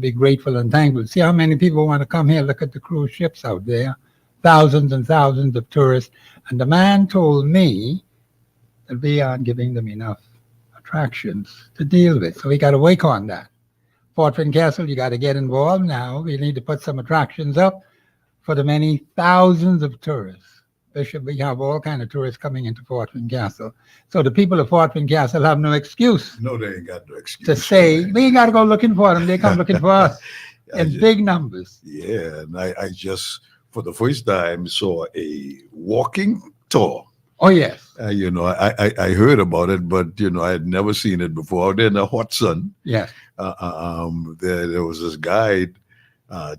be grateful and thankful. See how many people want to come here, look at the cruise ships out there, thousands and thousands of tourists. And the man told me that we aren't giving them enough attractions to deal with. So we got to work on that. Fort Castle, you got to get involved now. We need to put some attractions up for the many thousands of tourists. Bishop, we have all kind of tourists coming into Fort Castle. So the people of Fort Castle have no excuse. No, they ain't got no excuse. To say, we ain't got to go looking for them. They come looking for us in big numbers. Yeah, and I just, for the first time, saw a walking tour. Oh, yes. I heard about it, but, I had never seen it before. Out there in the hot sun. Yes. There was this guide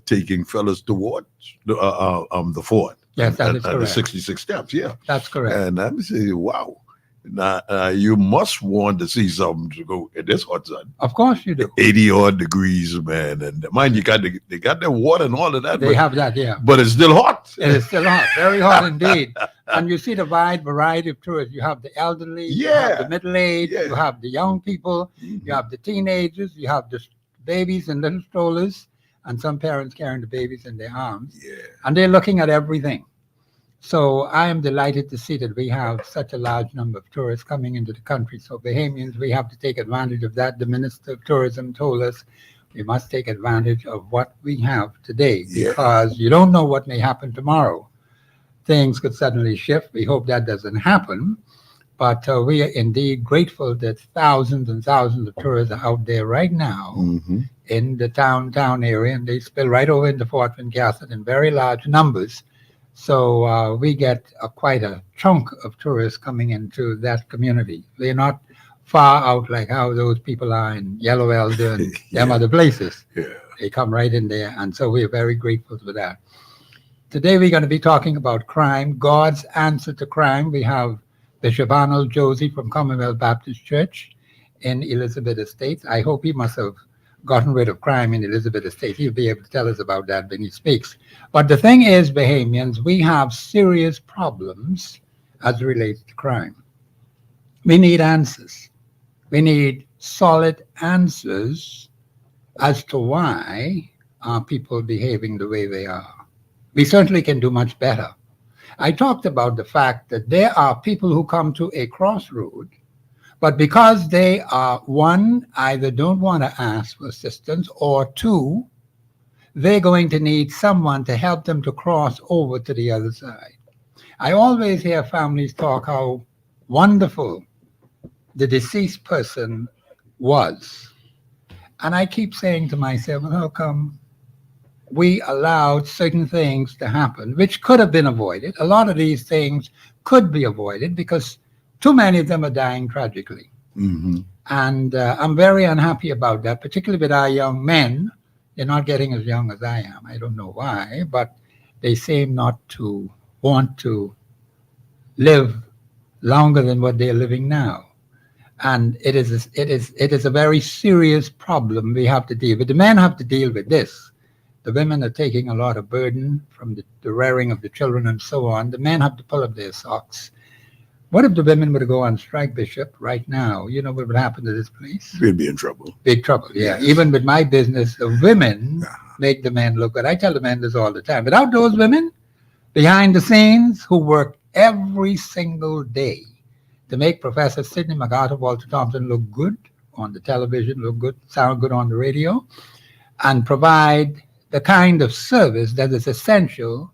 taking fellas towards the fort. Yes, that is correct. The 66 steps, yeah. That's correct. And I'm saying, wow. Now, you must want to see something to go in this hot sun. Of course you do. 80-odd degrees, man. And mind, they got their water and all of that. They have that, yeah. But it's still hot. It is still hot, very hot indeed. And you see the wide variety of tourists. You have the elderly, you have the middle-aged, you have the young people, you have the teenagers, you have the babies and little strollers, and some parents carrying the babies in their arms. Yeah. And they're looking at everything. So I am delighted to see that we have such a large number of tourists coming into the country. So Bahamians, we have to take advantage of that. The Minister of Tourism told us we must take advantage of what we have today because you don't know what may happen tomorrow. Things could suddenly shift. We hope that doesn't happen. But we are indeed grateful that thousands and thousands of tourists are out there right now in the town area, and they spill right over into Fort Castle in very large numbers. So we get quite a chunk of tourists coming into that community. They're not far out like how those people are in Yellow Elder and them other places. Yeah. They come right in there, and so we're very grateful for that. Today we're going to be talking about crime, God's answer to crime. We have Bishop Arnold Josie from Commonwealth Baptist Church in Elizabeth Estates. I hope he must have gotten rid of crime in Elizabeth Estates. He'll be able to tell us about that when he speaks. But the thing is, Bahamians, we have serious problems as it relates to crime. We need answers. We need solid answers as to why are people behaving the way they are. We certainly can do much better. I talked about the fact that there are people who come to a crossroad, but because they are, one, either don't want to ask for assistance, or two, they're going to need someone to help them to cross over to the other side. I always hear families talk how wonderful the deceased person was. And I keep saying to myself, well, how come we allowed certain things to happen, which could have been avoided? A lot of these things could be avoided because too many of them are dying tragically. And I'm very unhappy about that, particularly with our young men. They're not getting as young as I am. I don't know why, but they seem not to want to live longer than what they're living now. And it is a very serious problem we have to deal with. The men have to deal with this. The women are taking a lot of burden from the rearing of the children and so on. The men have to pull up their socks. What if the women were to go on strike, Bishop, right now? You know what would happen to this place? We'd be in trouble. Big trouble, yeah. Yes. Even with my business, the women make the men look good. I tell the men this all the time. Without those women behind the scenes who work every single day to make Professor Sidney MacArthur, Walter Thompson look good on the television, look good, sound good on the radio, and provide the kind of service that is essential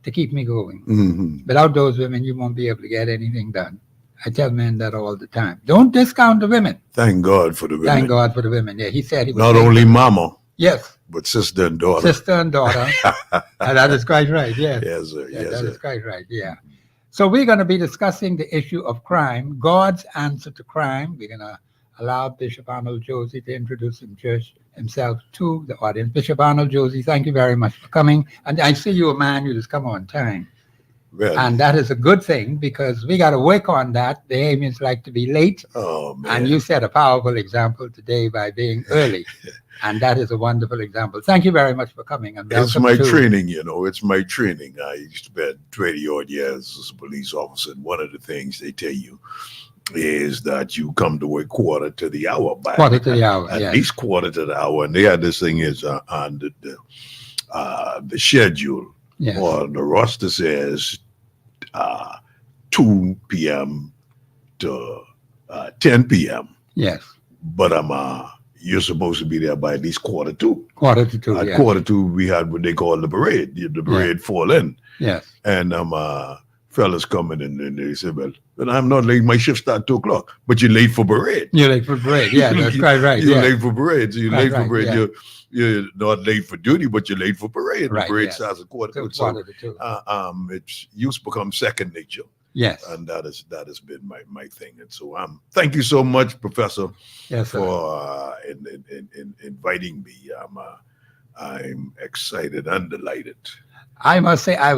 to keep me going. Without those women, you won't be able to get anything done. I tell men that all the time. Don't discount the women. Thank God for the women. Thank God for the women. Yeah, he said he was not only mama. Yes. But sister and daughter. Sister and daughter. And that is quite right, yes. Yes, sir. Yes, that is quite right, yeah. So we're going to be discussing the issue of crime, God's answer to crime. We're going to allow Bishop Arnold Josie to introduce himself to the audience. Bishop Arnold Josie, thank you very much for coming. And I see you a man who just come on time. Well, and that is a good thing because we got to work on that. The Bahamians like to be late. Oh, man. And you set a powerful example today by being early. And that is a wonderful example. Thank you very much for coming. And it's my training, it's my training. I used to spend 20 odd years as a police officer. And one of the things they tell you, is that you come to work quarter to the hour back. Quarter to the hour, At yes. least quarter to the hour. And they had this thing is on the schedule Yes. or the roster says 2 p.m. to 10 p.m. Yes. But you're supposed to be there by at least quarter two. Quarter to 2, At yes. quarter two, we had what they call the parade. The parade fall in. Yes. And fellas coming in and they said, well, I'm not late. My shift start 2 o'clock, but you're late for parade. You're late for parade. Yeah, that's quite right. You're Yeah. late for parade. So you're Quite late for right, parade. yeah. You're not late for duty, but you're late for parade. Right, The parade yes. starts at quarter So to 2. So quarter to 2. it's used to become second nature. Yes. And that has been my thing. And so thank you so much, Professor, Yes, sir. for in inviting me. I'm excited and delighted. I must say, I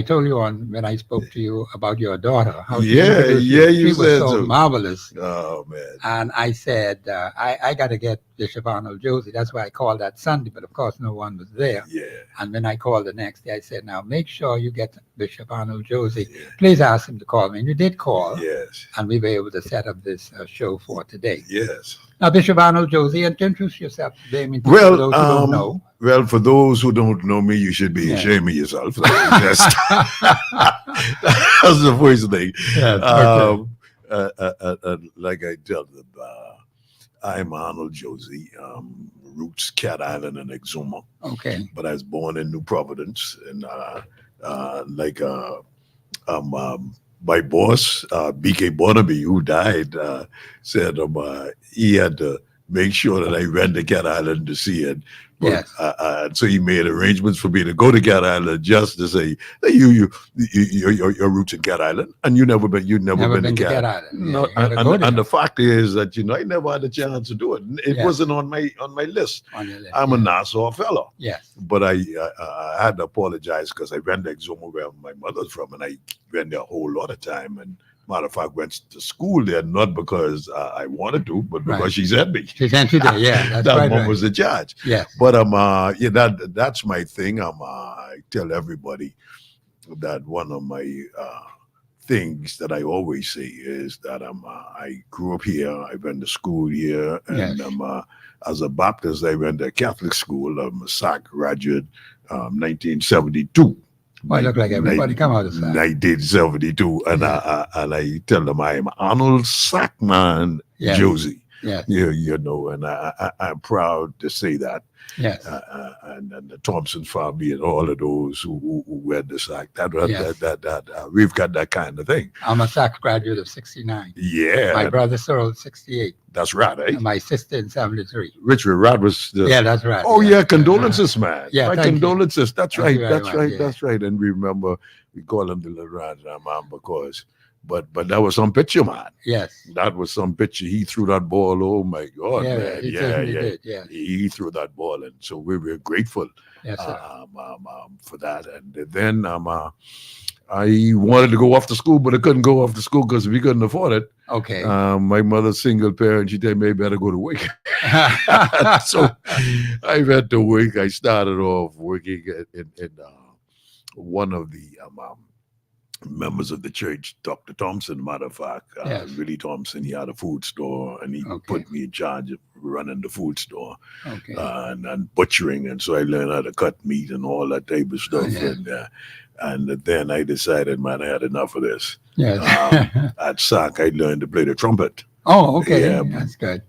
told you when I spoke to you about your daughter. How she Yeah, introduced yeah, She you was said so so. marvelous. Oh man. And I said, I got to get Bishop Arnold Josie. That's why I called that Sunday, but of course no one was there. Yeah. And when I called the next day, I said, now make sure you get Bishop Arnold Josie. Yeah. Please ask him to call me. And you did call, Yes. and we were able to set up this show for today. Yes. Now, Bishop Arnold Josie, introduce yourself today. I mean, for Well, those who don't know. Well, for those who don't know me, you should be Yeah. ashamed of yourself. That's the first thing. Yes, okay. Like I tell them, I'm Arnold Josie, roots Cat Island and Exuma, Okay. but I was born in New Providence, and my boss, BK Barnaby, who died, said he had to make sure that I ran to Cat Island to see it. But, Yes. so he made arrangements for me to go to Cat Island just to say, hey, your roots in Cat Island, and you've never been to Cat Island. Island. No, Yeah, you gotta go and there the fact is that I never had a chance to do it. It Yes. wasn't on my list. on your list. I'm a Yeah. Nassau fellow, Yes. but I had to apologize because I ran to Exuma where my mother's from, and I ran there a whole lot of time. And matter of fact, went to school there not because I wanted to, but because Right. she sent me. She sent you there. Yeah, that's That right. one Right. was the charge. Yes. But that's my thing. I tell everybody that one of my things that I always say is that I grew up here. I went to school here, and Yes. as a Baptist, I went to Catholic school. I'm a SAC graduate, 1972. Well, I look like everybody come out of that. 1972, and I tell them I am Arnold Sackman Yes. Josie. Yes. You know, and I'm proud to say that. Yes. And the Thompson family and all of those who read the sack. Yes. We've got that kind of thing. I'm a SAC graduate of 69. Yeah, My brother Cyril 68. that's right, eh? And my sister in 73. Richard Rod was the. Yeah, that's right. Oh yeah, condolences, man. Yeah, my thank you. condolences. That's Thank right. you very That's much, right. yeah. That's right. And we remember we call him the little Rod because, but that was some picture, man. Yes. That was some picture. He threw that ball. Oh my God, Yeah, man. he Yeah, certainly yeah. did. Yeah. He threw that ball, and so we were grateful Yes, sir. for that. And then I wanted to go off to school, but I couldn't go off to school because we couldn't afford it. Okay. My mother's single parent. She told me I better go to work. So I went to work. I started off working in one of the members of the church, Dr. Thompson, matter of fact, Yes. Willie Thompson. He had a food store, and he Okay. put me in charge of running the food store Okay. and butchering. And so I learned how to cut meat and all that type of stuff. Yeah. And then I decided, man, I had enough of this. Yes. At SAC, I learned to play the trumpet. Oh, okay. Yeah. That's good.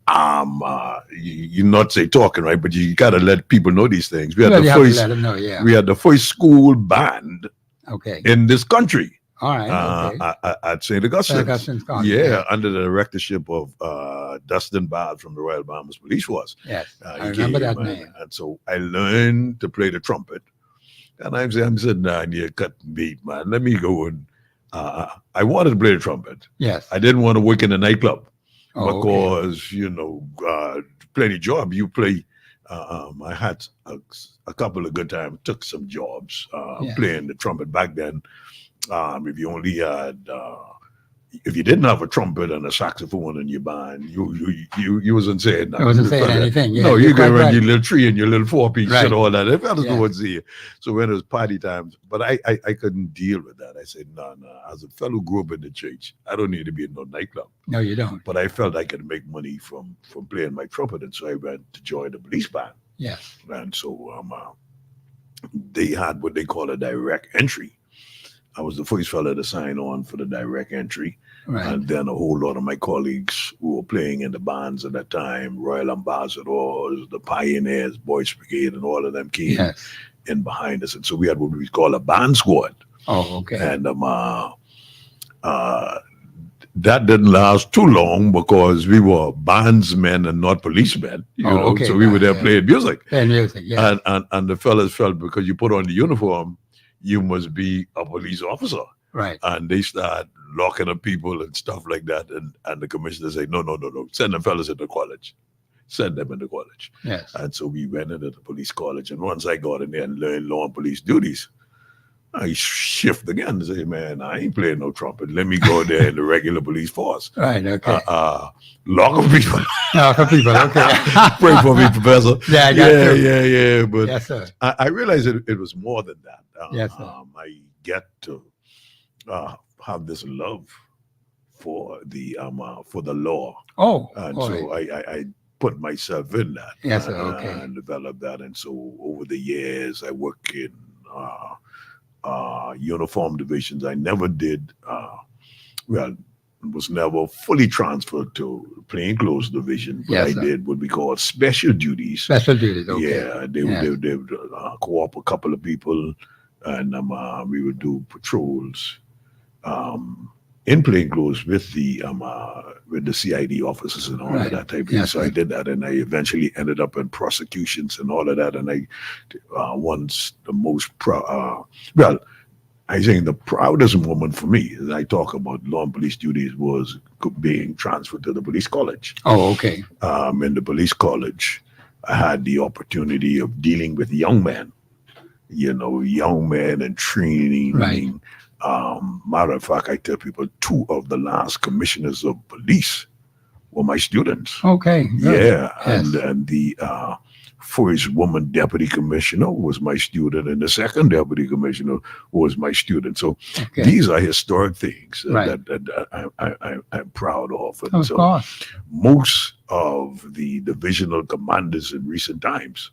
You not say talking, right? But you got to let people know these things. We had Well, you the have to first, let them know. Yeah. we had the first school band Okay. in this country. All right. Okay. At St. Augustine. Augustine's College, Yeah, under the directorship of Dustin Bard from the Royal Bahamas Police Force. Yes. He I remember came, that name. And so I learned to play the trumpet. And I'm sitting down here cutting meat, man. Let me go and I wanted to play the trumpet. Yes. I didn't want to work in a nightclub Oh, okay. because, plenty job. You play. I had a couple of good times. Took some jobs Yeah. playing the trumpet back then. If you only had if you didn't have a trumpet and a saxophone in your band, you wasn't saying nothing. I wasn't You saying felt that- anything. Yeah, no, you're you quite can run right. your little tree and your little four-piece Right. and all that. If fellas Yeah. know what's here. So when it was party times, but I couldn't deal with that. I said, no. As a fellow who grew up in the church, I don't need to be in no nightclub. No, you don't. But I felt I could make money from playing my trumpet, and so I went to join the police band. Yes. And so they had what they call a direct entry. I was the first fella to sign on for the direct entry. Right. And then a whole lot of my colleagues who were playing in the bands at that time, Royal Ambassadors, the Pioneers, Boys Brigade, and all of them came Yes. in behind us. And so we had what we call a band squad. Oh, okay. And that didn't last too long because we were bandsmen and not policemen. You know, okay. so we were there playing music. Playing music, yeah. And the fellas felt because you put on the uniform, you must be a police officer. Right. And they start locking up people and stuff like that. And the commissioner said, no. Send them fellas into college. Send them into college. Yes. And so we went into the police college. And once I got in there and learned law and police duties, I shift again and say, man, I ain't playing no trumpet. Let me go there in the regular police force. Right. Okay. Lock up people. No, for people. Okay. Pray for me, Professor. Yeah, I got you. Yeah. But Yes, sir. I realized it was more than that. Yes, sir. I get to have this love for the law. Oh. And all so right. I put myself in that. Yes, sir. Okay. And developed that. And so over the years, I work in uniform divisions. I never did, was never fully transferred to plainclothes division, but Yes, I sir. did what we call special duties. Special duties. Okay. Yeah, they would co-op a couple of people, and we would do patrols in plainclothes with the CID officers and all Right. of that type of Yes, thing. So I sir. did that, and I eventually ended up in prosecutions and all of that. And I once the most I think the proudest moment for me as I talk about law and police duties was being transferred to the police college. Oh, okay. In the police college, I had the opportunity of dealing with young men, young men and training. Right. Matter of fact, I tell people 2 of the last commissioners of police were my students. Okay. Good. Yeah, Yes. and the first woman deputy commissioner was my student, and the second deputy commissioner was my student. So Okay. these are historic things Right. that I'm proud of. And Of so course. most of the divisional commanders in recent times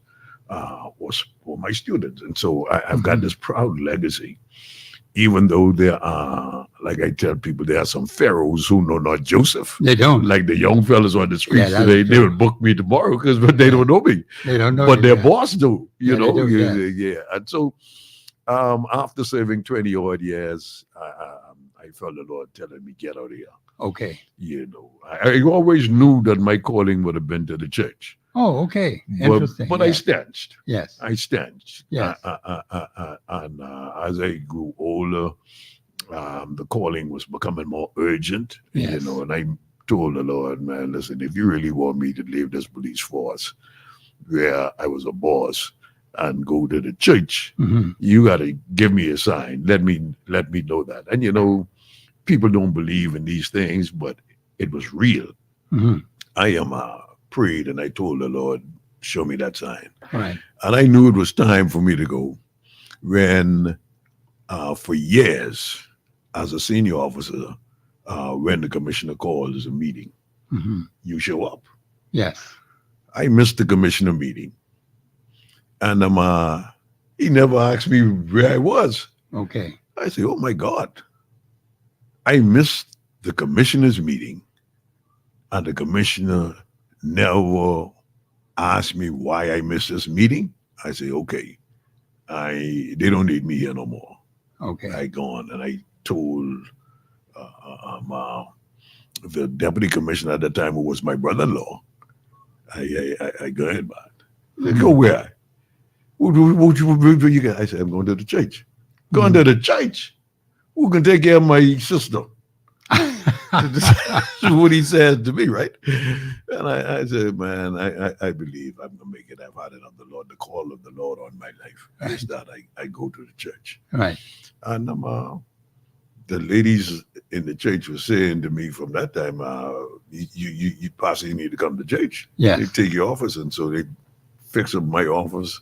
were my students, and so I've got this proud legacy. Even though there are, like I tell people, there are some pharaohs who know not Joseph. They don't. Like the young fellas on the streets that's today, they true. will book me tomorrow but they don't know me. They don't know. But you, their yeah. boss do, Yeah, they do, yeah. And so after serving 20 odd years, I felt the Lord telling me, get out of here. Okay. I always knew that my calling would have been to the church. Oh, okay. But Interesting. I yes. stanched. Yes. I stanched. Yes. And as I grew older, the calling was becoming more urgent, Yes. and I told the Lord, man, listen, if you really want me to leave this police force where I was a boss and go to the church, Hmm. you got to give me a sign. Let me know that. And, people don't believe in these things, but it was real. Hmm. I prayed and I told the Lord, show me that sign. Right. And I knew it was time for me to go when, for years, as a senior officer, when the commissioner calls a meeting, Hmm. you show up. Yes. I missed the commissioner meeting. And he never asked me where I was. Okay. I said, oh my God. I missed the commissioner's meeting. And the commissioner never asked me why I missed this meeting. I say, okay, they don't need me here no more. Okay. I gone, and I told the deputy commissioner at the time, who was my brother-in-law, I go ahead, man. Go where? What you got? I said, I'm going to the church. Going to the church? Who can take care of my sister? That's what he said to me, right? And I said, man, I believe I'm going to make it. I've had enough of the Lord, the call of the Lord on my life. Is that I go to the church. Right. And the ladies in the church were saying to me from that time, you possibly need to come to church. Yes. They take your office, and so they fixed up my office.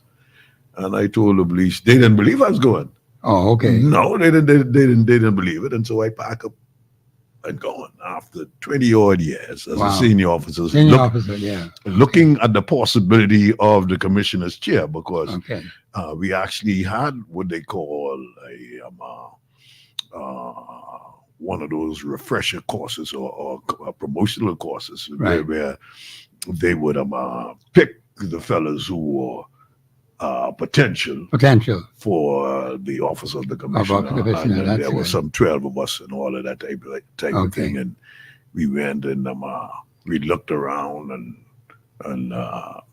And I told the police they didn't believe I was going. Oh, okay. No, they didn't believe it, and so I packed up and gone after 20 odd years as Wow. a senior officer. Senior officer, yeah. Looking at the possibility of the commissioner's chair, because Okay. we actually had what they call one of those refresher courses or promotional courses Right. where they would pick the fellas who were potential for the office of the commissioner. And that's there were good. some 12 of us and all of that type of Okay. thing. And we went and we looked around and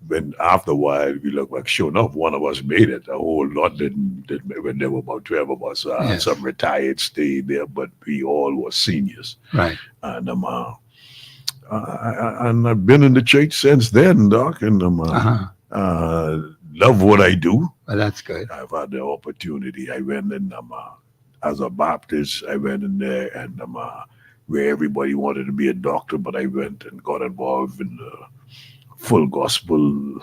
then after a while we looked like, sure enough, one of us made it. A whole lot didn't when there were about 12 of us. Yes. Some retired, stayed there, but we all were seniors. Right. And I've been in the church since then, Doc, and love what I do. Well, that's good. I've had the opportunity. I went in as a Baptist. I went in there and where everybody wanted to be a doctor, but I went and got involved in the full gospel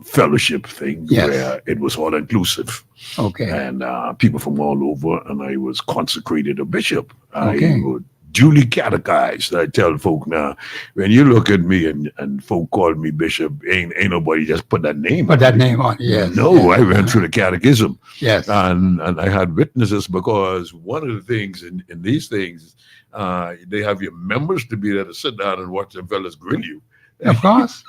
fellowship thing, Yes. where it was all inclusive. Okay. And people from all over, and I was consecrated a bishop. Okay. I was duly catechized. I tell folk now, when you look at me and folk call me bishop, ain't nobody just put that name Put on that me. name on. Yes. No, yes. I went through the catechism. Yes. And I had witnesses, because one of the things in these things, they have your members to be there to sit down and watch them fellas grill you. Of course.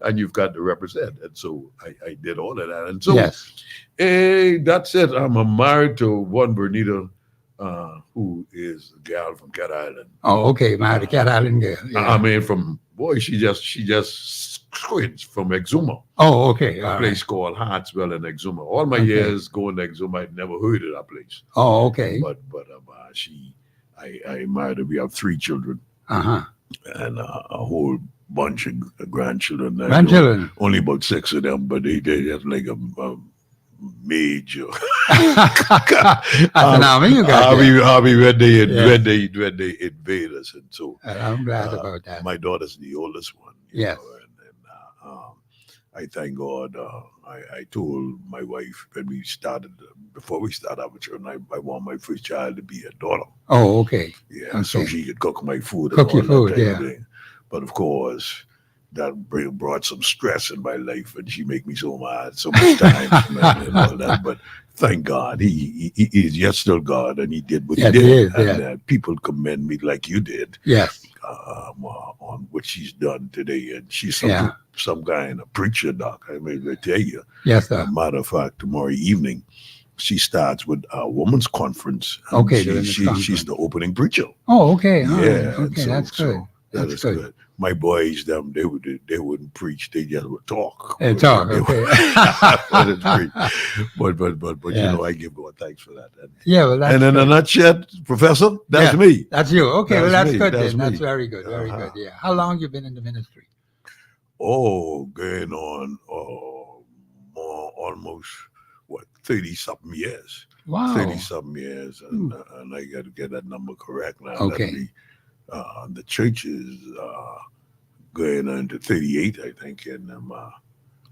And you've got to represent. And so I did all of that. And so Yes. that's it. I'm married to one Bernita, who is a gal from Cat Island. Oh, okay. Married to Cat Island girl. Yeah. I mean, she just squints from Exuma, Oh, okay. a All place right. called Hartsville in Exuma. All my Okay. years going to Exuma, I'd never heard of that place. Oh, okay. But I married her. We have 3 children Uh-huh. and a whole bunch of grandchildren. Grandchildren. Only about 6 of them, but they just like a major. That's an army you got there. Army when they Yes. when they invade us, and so I'm glad about that. my daughter's the oldest one. Yes. And I thank God. I told my wife when we started, before we started our children, I want my first child to be a daughter. Oh, okay. Yeah, so Okay. she could cook my food. Cook your and all food, that type yeah. of thing. But of course, that brought some stress in my life, and she make me so mad so much times and all that. But thank God, he is yet still God, and he did what Yes, he did. he is, And yeah. people commend me like you did Yes. on what she's done today, and she's Yeah. some kind of preacher, Doc. I mean, I tell you. Yes, As sir. a matter of fact, tomorrow evening, she starts with a women's conference. and Okay, the women's she's conference. the opening preacher. Oh, okay. All right. Yeah, and Okay, that's good. That That's is good. good. My boys, they wouldn't preach; they just would talk. Hey, talk. They Okay. wouldn't preach. But Yes. I give God thanks for that. Yeah, well, that's And in a good. nutshell, Professor, that's Yeah. me. That's you. Okay, well, That's that's me. good That's then. That's me. very good. Very Uh-huh. good. Yeah. How long you been in the ministry? Oh, going on more almost 30-something years. Wow. 30-something years, and I got to get that number correct now. Okay. The church is going on to 38, I think, in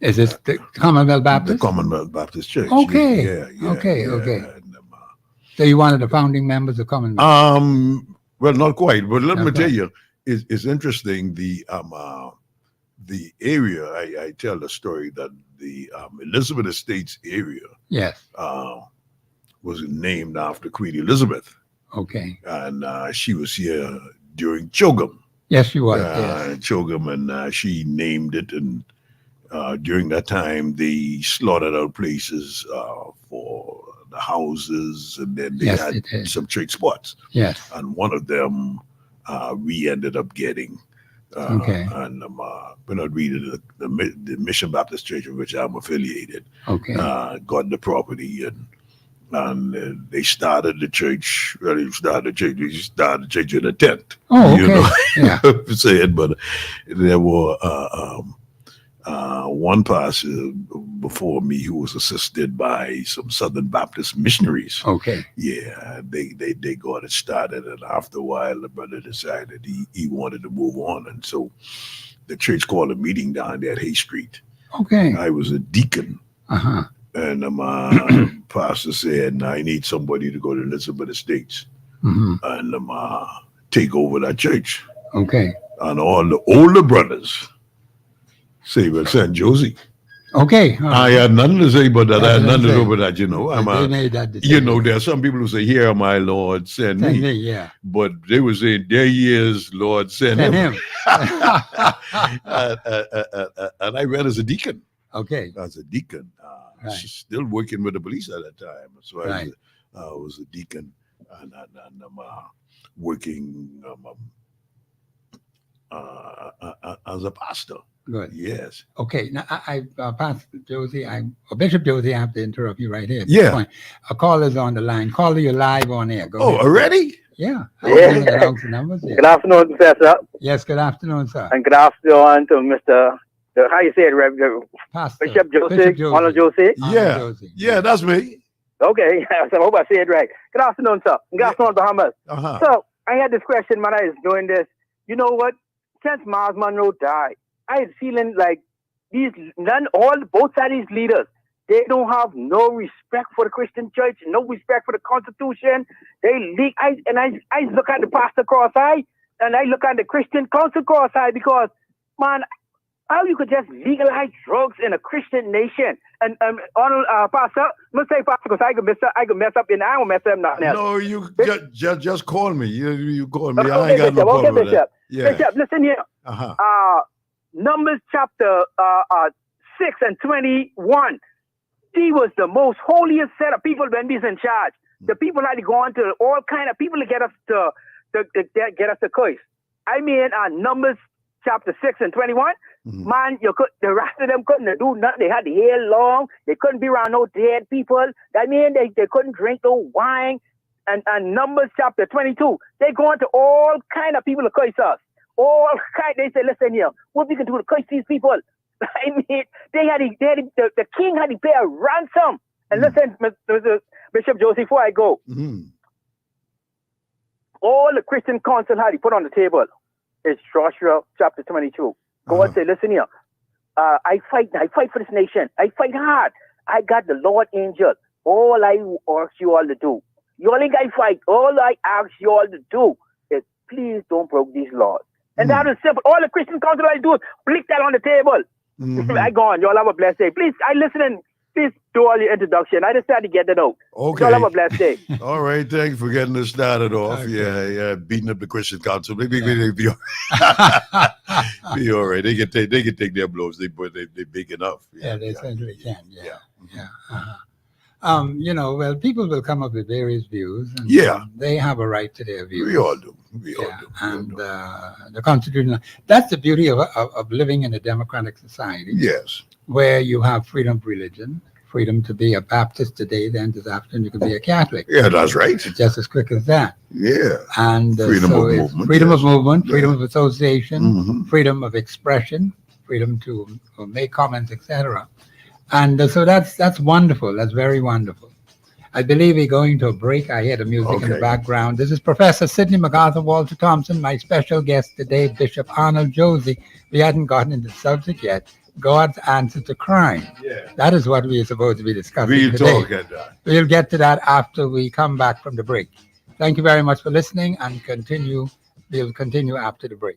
Is this the Commonwealth the Baptist? Commonwealth Baptist Church. Okay. Yeah. Okay, yeah. okay. And, So you one of the founding members of Commonwealth? well, not quite, but let me Okay. tell you, it's interesting. The area, I tell the story that the Elizabeth Estates area Yes. was named after Queen Elizabeth, Okay. and she was here during Chogam. Yes, you was. Yes. Chogam, and she named it. And during that time, they slaughtered out places for the houses, and then they Yes, had it is. some church spots. Yes. And one of them we ended up getting. Okay. And we're not reading the Mission Baptist Church, of which I'm affiliated. Okay. Got the property, and they started the church. Well, they started the church in a tent. Oh, you okay. know, Yeah. say it, but there were one pastor before me who was assisted by some Southern Baptist missionaries. Okay. Yeah, they got it started, and after a while, the brother decided he wanted to move on, and so the church called a meeting down there at Hay Street. Okay. I was a deacon, Uh-huh. and pastor said, "Now I need somebody to go to Elizabeth Estates Hmm. and take over that church." Okay. And all the older brothers say, "Well, San Josie." Okay. All I right. had nothing to say but that. I had nothing to do say. with that, you know. They made that decision. You know, there are some people who say, "Here, my Lord, send Send me." me, yeah. But they were saying, "There he is, Lord, send Send him." him. And I went as a deacon. Okay. As a deacon, Right. still working with the police at that time. So Right. I was a deacon, and I'm working as a pastor. Good. Yes. Okay. Now, Pastor Josie, Bishop Josie, I have to interrupt you right here. At Yeah. this point. A call is on the line. Caller, you live on air. Go ahead. Already? Yeah. Yeah. Announce the numbers. Yeah. Good afternoon, Professor, Yes. Good afternoon, sir. and good afternoon to Mr. How you say it, Pastor Bishop Josie, Arnold Josie. Yeah. Josie. Yeah, that's me. Okay, so I hope I say it right. Good afternoon, sir. Good afternoon, Bahamas. Uh-huh. So I had this question when I was doing this. You know what? Since Miles Monroe died, I was feeling like both sides of these leaders, they don't have no respect for the Christian church, no respect for the Constitution. They leak. I look at the pastor cross-eye, and I look at the Christian council cross-eye because, man, how you could just legalize drugs in a Christian nation? And Arnold, Pastor, I'm gonna say Pastor because I could mess up, and I won't mess up nothing else. No, you just call me. You call me. Okay, I ain't got no Bishop. problem with Bishop. that. Yeah. Bishop, listen here. Uh-huh. Numbers chapter 6 and 21. He was the most holiest set of people when he's in charge. The people had to go on to all kind of people to get us to get us to curse. I mean, Numbers chapter 6 and 21. Mhm. Man, the rest of them couldn't do nothing. They had the hair long. They couldn't be around no dead people. I mean, they couldn't drink no wine. And Numbers chapter 22, they go into all kind of people to curse us. All kind. They say, listen here, what we can do to curse these people? I mean, the king had to pay a ransom. And listen, Mr. Bishop Josie, before I go, all the Christian council had to put on the table is Joshua chapter 22. God said, listen here, I fight for this nation. I fight hard. I got the Lord angel. All I ask you all to do, you only got to fight. All I ask you all to do is please don't break these laws. And that is simple. All the Christian council I do is blick that on the table. I go on. Y'all have a blessed day. Please, I listen and please do all your introduction. I just had to get that out. Okay. Y'all have a blessed day. All right. Thanks for getting us started off. Okay. Yeah. Beating up the Christian council. Maybe be all right. They can take their blows. They're big enough. Yeah, they certainly can. Yeah. Uh-huh. Well, people will come up with various views. And they have a right to their views. We all do. And the Constitution, that's the beauty of living in a democratic society. Yes. Where you have freedom of religion, freedom to be a Baptist today, then this afternoon you can be a Catholic. Yeah, that's right. It's just as quick as that. Yeah. And freedom of movement. Freedom of movement, freedom of association, freedom of expression, freedom to make comments, etc. And so that's wonderful. That's very wonderful. I believe we're going to a break. I hear the music in the background. This is Professor Sidney MacArthur Walter Thompson, my special guest today, Bishop Arnold Josie. We hadn't gotten into the subject yet. God's answer to crime. Yeah. That is what we are supposed to be discussing today. We'll get to that after we come back from the break. Thank you very much for listening, and we'll continue after the break.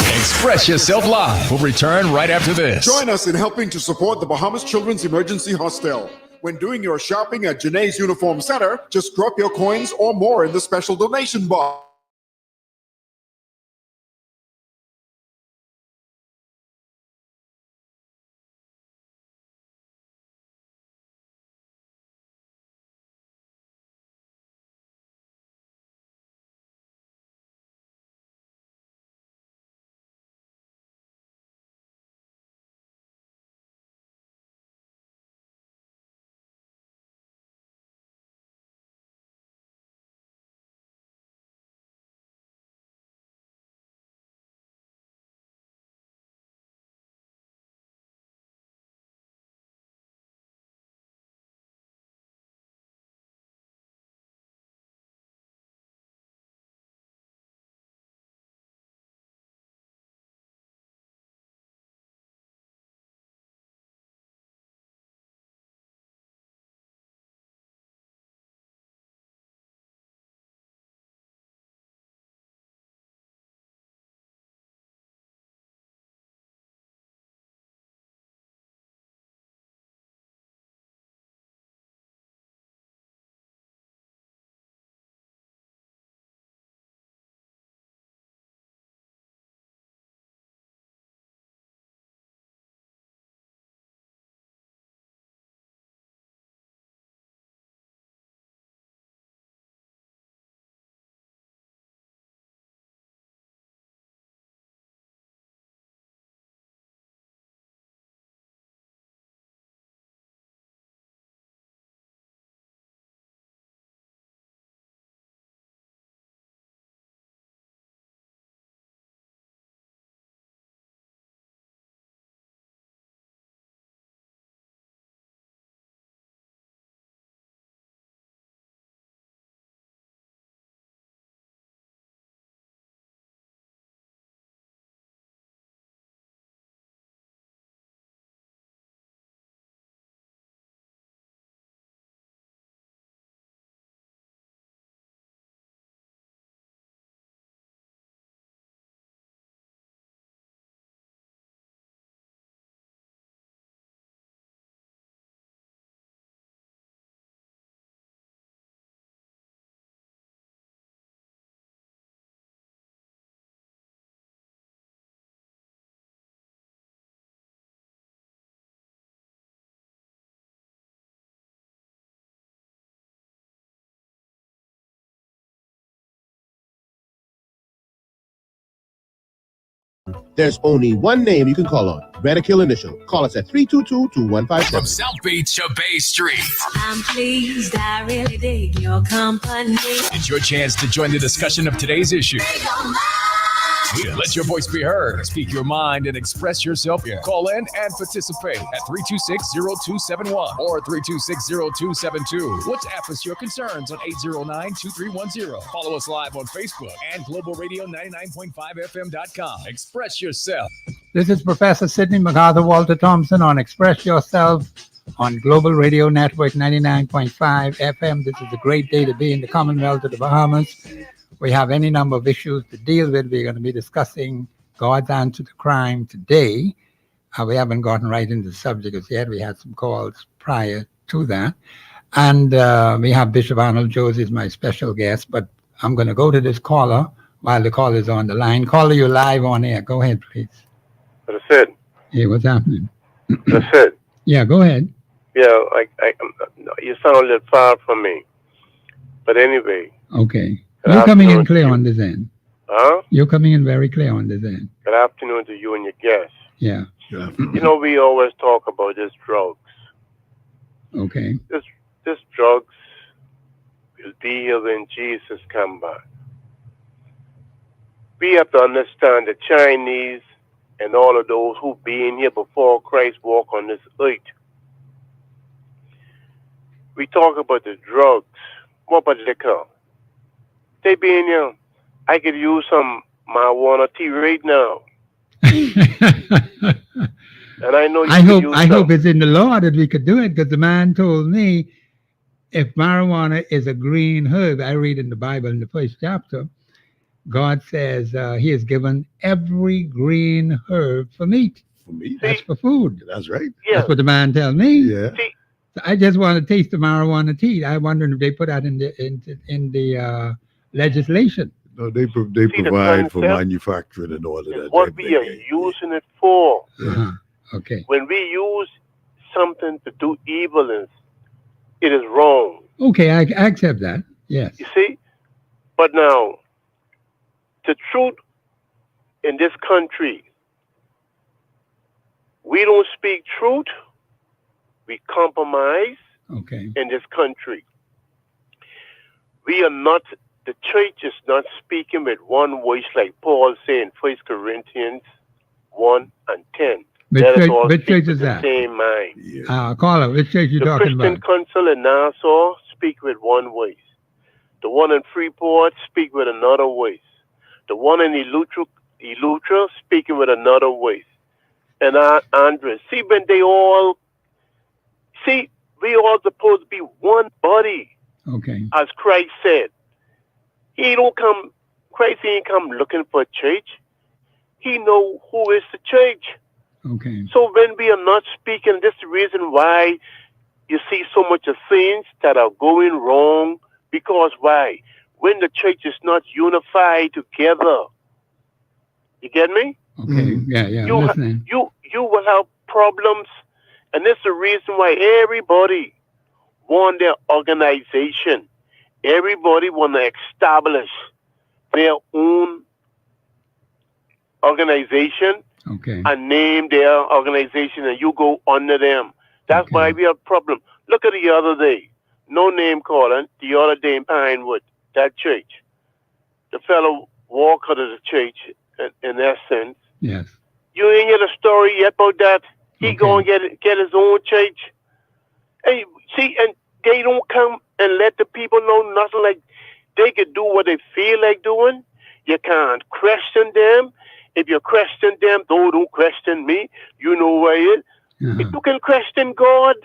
Express Yourself Live will return right after this. Join us in helping to support the Bahamas Children's Emergency Hostel. When doing your shopping at Janae's Uniform Center, just drop your coins or more in the special donation box. There's only one name you can call on. Redikill Initial. Call us at 322-2157. From South Beach to Bay Street. I'm pleased, I really dig your company. It's your chance to join the discussion of today's issue. Let your voice be heard. Speak your mind and express yourself. Call in and participate at 326-0271 or 326-0272. WhatsApp us your concerns on 809-2310. Follow us live on Facebook and Global Radio 99.5FM.com. Express yourself. This is Professor Sidney MacArthur Walter Thompson on Express Yourself on Global Radio Network 99.5 FM. This is a great day to be in the Commonwealth of the Bahamas. We have any number of issues to deal with. We're going to be discussing God's answer to crime today. We haven't gotten right into the subject as yet. We had some calls prior to that. And we have Bishop Arnold Josie as my special guest. But I'm going to go to this caller while the caller is on the line. Caller, you're live on air. Go ahead, please. That's it. Hey, what's happening? That's it. Yeah, go ahead. Yeah, you sound a little far from me. But anyway. Okay. You're coming in clear on this end. Huh? You're coming in very clear on this end. Good afternoon to you and your guests. Yeah. You know, we always talk about this drugs. Okay. This drugs will be here when Jesus come back. We have to understand the Chinese and all of those who been here before Christ walk on this earth. We talk about the drugs. What about liquor? They being here. I could use some marijuana tea right now. And I know you I hope it's in the law that we could do it, because the man told me if marijuana is a green herb, I read in the Bible in the first chapter, God says he has given every green herb for meat. For meat? That's for food. That's right. Yeah. That's what the man tells me. Yeah. See, So I just want to taste the marijuana tea. I wonder if they put that in the legislation. No, they provide for manufacturing and all of that. what we are using it for. Uh-huh. Okay. When we use something to do evil, it is wrong. Okay, I accept that. Yes. You see? But now, the truth in this country, we don't speak truth. We compromise Okay. in this country. We are not, the church is not speaking with one voice like Paul said in 1 Corinthians 1 and 10. Which Let us church, all which speak church with is the that? same mind. Yeah. Caller, which church you The talking Christian about? Council in Nassau speak with one voice. The one in Freeport speak with another voice. The one in Eleuthera speaking with another voice. And Andres, see, when they all, see, we all supposed to be one body, Okay. as Christ said. Christ ain't come looking for a church. He know who is the church. Okay. So when we are not speaking, this is the reason why you see so much of things that are going wrong. Because why? When the church is not unified together, you get me? Okay. Yeah. You Listening. you will have problems, and this is the reason why everybody want their organization. Everybody want to establish their own organization Okay. and name their organization, and you go under them. That's Okay. why we have a problem. Look at the other day. No name calling. The other day in Pinewood, that church. The fellow walked out of the church, in essence. Yes. You ain't hear the story yet about that? He Okay. go and get his own church. Hey, see, and they don't come and let the people know nothing. Like they can do what they feel like doing. You can't question them. If you question them, don't question me. You know where it is. Uh-huh. You can question God.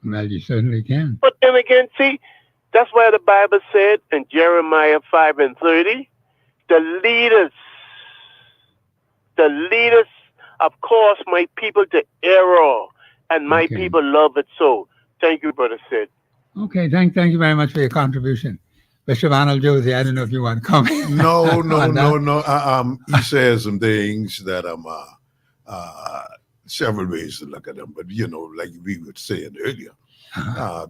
Well, you certainly can. But then again, see, that's why the Bible said in Jeremiah 5 and 30, the leaders have caused my people to error, and my Okay. people love it so. Thank you, Brother Sid. Okay. Thank you very much for your contribution. Bishop Arnold Josie, I don't know if you want to comment. No. on that. He says some things that several ways to look at them, but like we were saying earlier,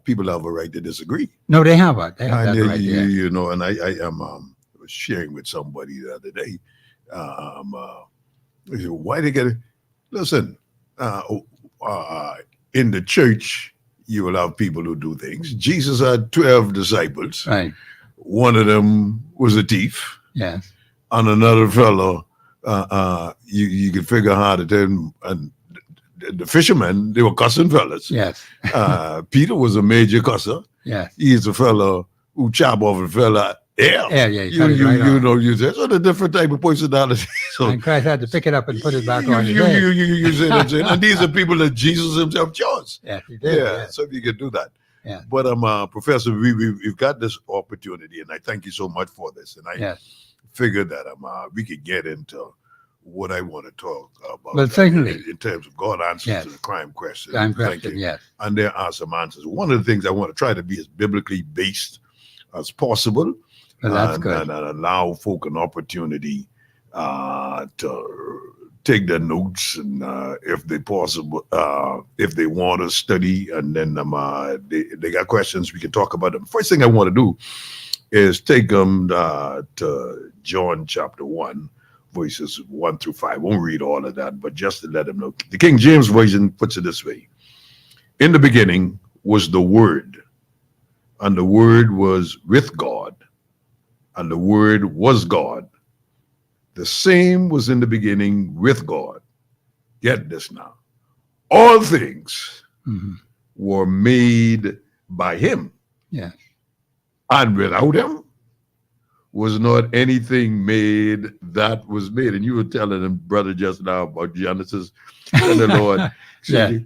people have a right to disagree. No, they have it. They have And that right. Yeah. and I am was sharing with somebody the other day. You say, why they get it? Listen, in the church, you will have people who do things. Jesus had 12 disciples. Right. One of them was a thief. Yes. And another fellow, you could figure how to tell him. And the fishermen, they were cussing fellas. Yes. Peter was a major cusser. Yes. He's a fellow who chop off a fella. Yeah. Yeah. You know, you say, so the different type of personality. So And Christ had to pick it up and put it back on his you head. say what I'm saying? And these are people that Jesus himself chose. Yes, he did. Yeah, Yes. so you can do that. Yeah. But Professor, we've got this opportunity, and I thank you so much for this. And I Yes. figured that we could get into what I want to talk about. Well, certainly. In terms of God answers Yes. to the crime question. Time Thank question. you. Yes. And there are some answers. One of the things I want to try to be as biblically based as possible. Well, that's and, good. and allow folk an opportunity to take their notes and if they possible, if they want to study, and then they got questions, we can talk about them. First thing I want to do is take them to John chapter 1, verses 1 through 5. I won't read all of that, but just to let them know. The King James Version puts it this way. In the beginning was the Word, and the Word was with God, and the Word was God. The same was in the beginning with God. Get this now. All things were made by him. Yes. And without him was not anything made that was made. And you were telling him, brother, just now about Genesis and the Lord. Yeah.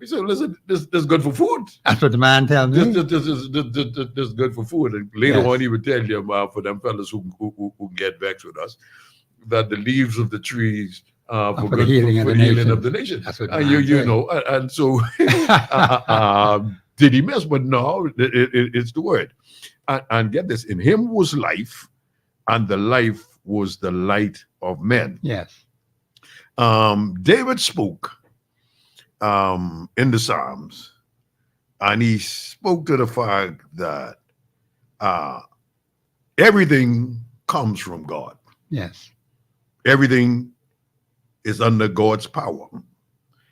So listen, this is good for food. That's what the man tells me. This is good for food. And later Yes. on, he would tell you for them fellas who get vexed with us, that the leaves of the trees for the healing of the nation. That's what the man you said. know, and so did he miss? But no, it's the Word. And get this, in him was life, and the life was the light of men. Yes. David spoke in the Psalms, and he spoke to the fact that everything comes from God. Yes. Everything is under God's power.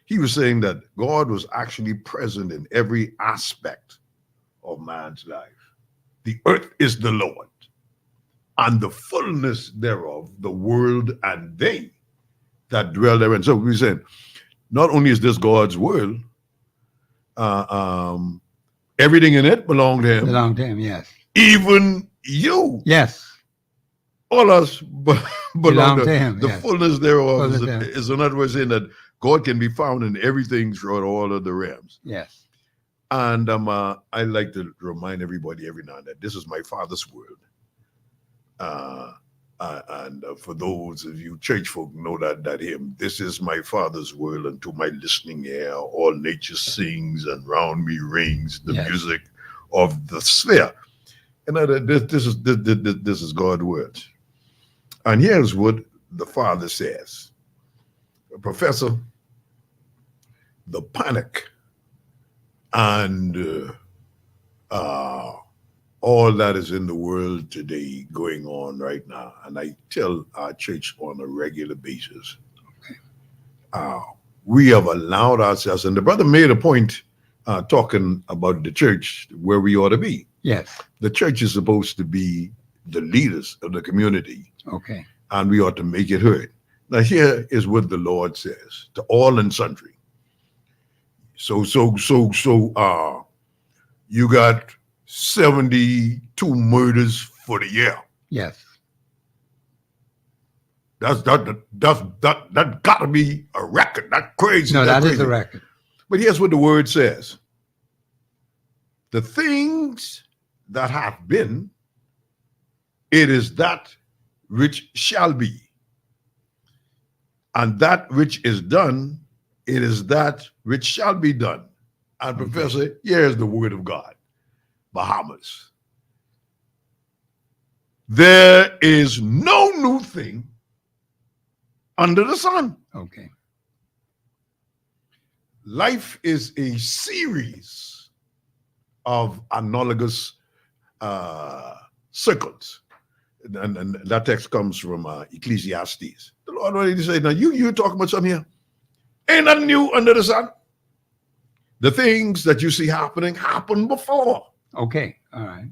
He was saying that God was actually present in every aspect of man's life. The earth is the Lord, and the fullness thereof, the world and they that dwell therein. So we said, not only is this God's world, everything in it belonged to him. Belong to him, yes. Even you. Yes. All us belong to him. the yes. fullness thereof Fullness thereof. is another way of saying that God can be found in everything throughout all of the realms. Yes. And I like to remind everybody every now and then, this is my Father's world. And for those of you church folk know that hymn, this is my Father's world, and to my listening ear all nature sings, and round me rings the Yes. music of the sphere. And this is God's word. And here's what the Father says. Professor, the panic and all that is in the world today going on right now, and I tell our church on a regular basis, we have allowed ourselves, and the brother made a point talking about the church where we ought to be. Yes. The church is supposed to be the leaders of the community, Okay. and we ought to make it heard. Now, here is what the Lord says to all and sundry. So, you got 72 murders for the year. Yes. That gotta be a record. That's crazy. No, That's that is crazy. a record. But here's what the word says. The things that have been, it is that which shall be. And that which is done, it is that which shall be done. And Professor, here's the word of God. Bahamas. There is no new thing under the sun. Okay. Life is a series of analogous circles. and that text comes from Ecclesiastes. The Lord already said, now you talking about something here. Ain't nothing new under the sun. The things that you see happening happened before. Okay. All right.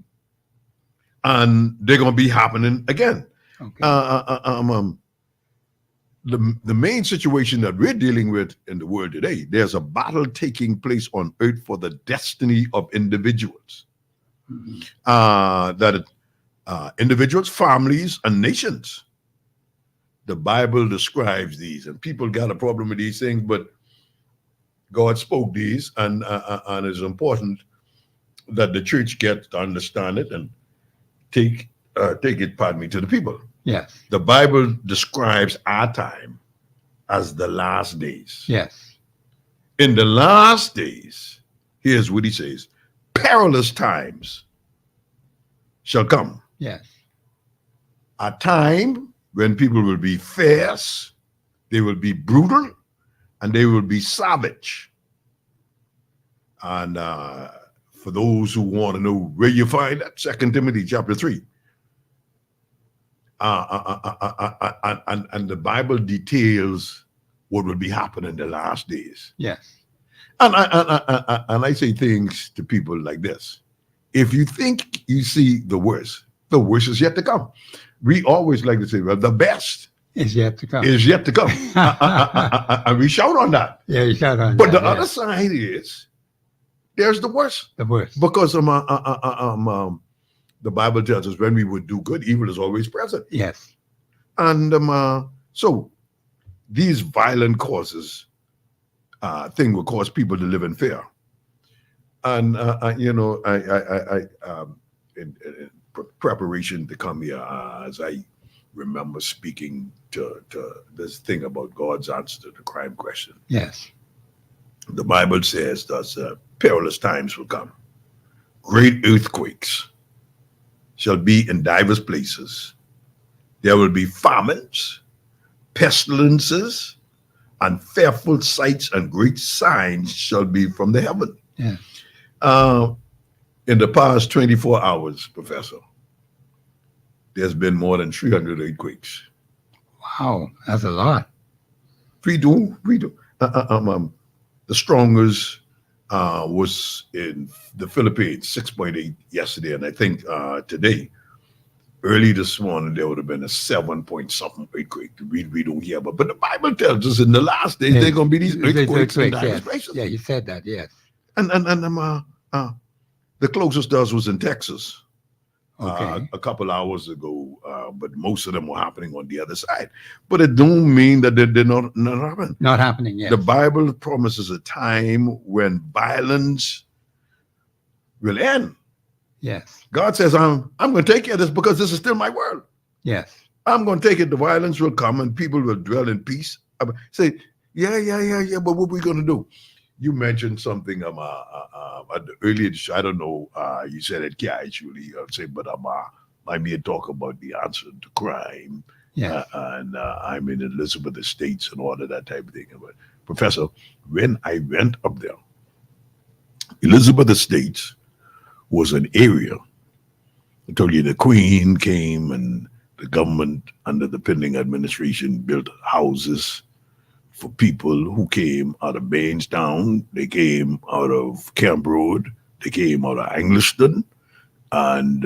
And they're going to be happening again. Okay. The main situation that we're dealing with in the world today, there's a battle taking place on earth for the destiny of individuals. Individuals, families, and nations. The Bible describes these, and people got a problem with these things, but God spoke these, and it's important that the church gets to understand it and take it, pardon me, to the people. Yes. The Bible describes our time as the last days. Yes. In the last days, here's what he says: perilous times shall come. Yes. A time when people will be fierce, they will be brutal, and they will be savage. And for those who want to know where you find that, 2 Timothy chapter 3. And the Bible details what will be happening in the last days. Yes. And I say things to people like this: if you think you see the worst is yet to come. We always like to say, well, the best Is yet to come. is yet to come. And we shout on that. Yeah, you shout on But that, the other side is there's the worst. the worst. Because the Bible tells us when we would do good, evil is always present. Yes. And so these violent causes thing will cause people to live in fear. And in preparation to come here, as I remember speaking to this thing about God's answer to the crime question. Yes. The Bible says that perilous times will come. Great earthquakes shall be in divers places. There will be famines, pestilences, and fearful sights, and great signs shall be from the heaven. Yeah. In the past 24 hours, Professor, there's been more than 300 earthquakes. Wow, that's a lot. We do. The strongest was in the Philippines, 6.8 yesterday, and I think today, early this morning, there would have been a 7-point-something earthquake. We don't hear about, but the Bible tells us in the last days there are going to be these earthquakes in diverse places. Yeah, you said that. Yes. And the closest to us was in Texas. Okay. A couple hours ago, but most of them were happening on the other side. But it don't mean that they're not happening. Not happening yet. The Bible promises a time when violence will end. Yes. God says, I'm going to take care of this because this is still my world. Yes. I'm going to take it. The violence will come and people will dwell in peace. Say, yeah, but what are we going to do? You mentioned something earlier. I don't know. You said it can't actually say, but I may talk about the answer to crime. Yeah. And I'm in Elizabeth Estates and all of that type of thing. But Professor, when I went up there, Elizabeth Estates was an area. I told you the Queen came and the government under the pending administration built houses for people who came out of Bainstown, they came out of Camp Road, they came out of Angliston, and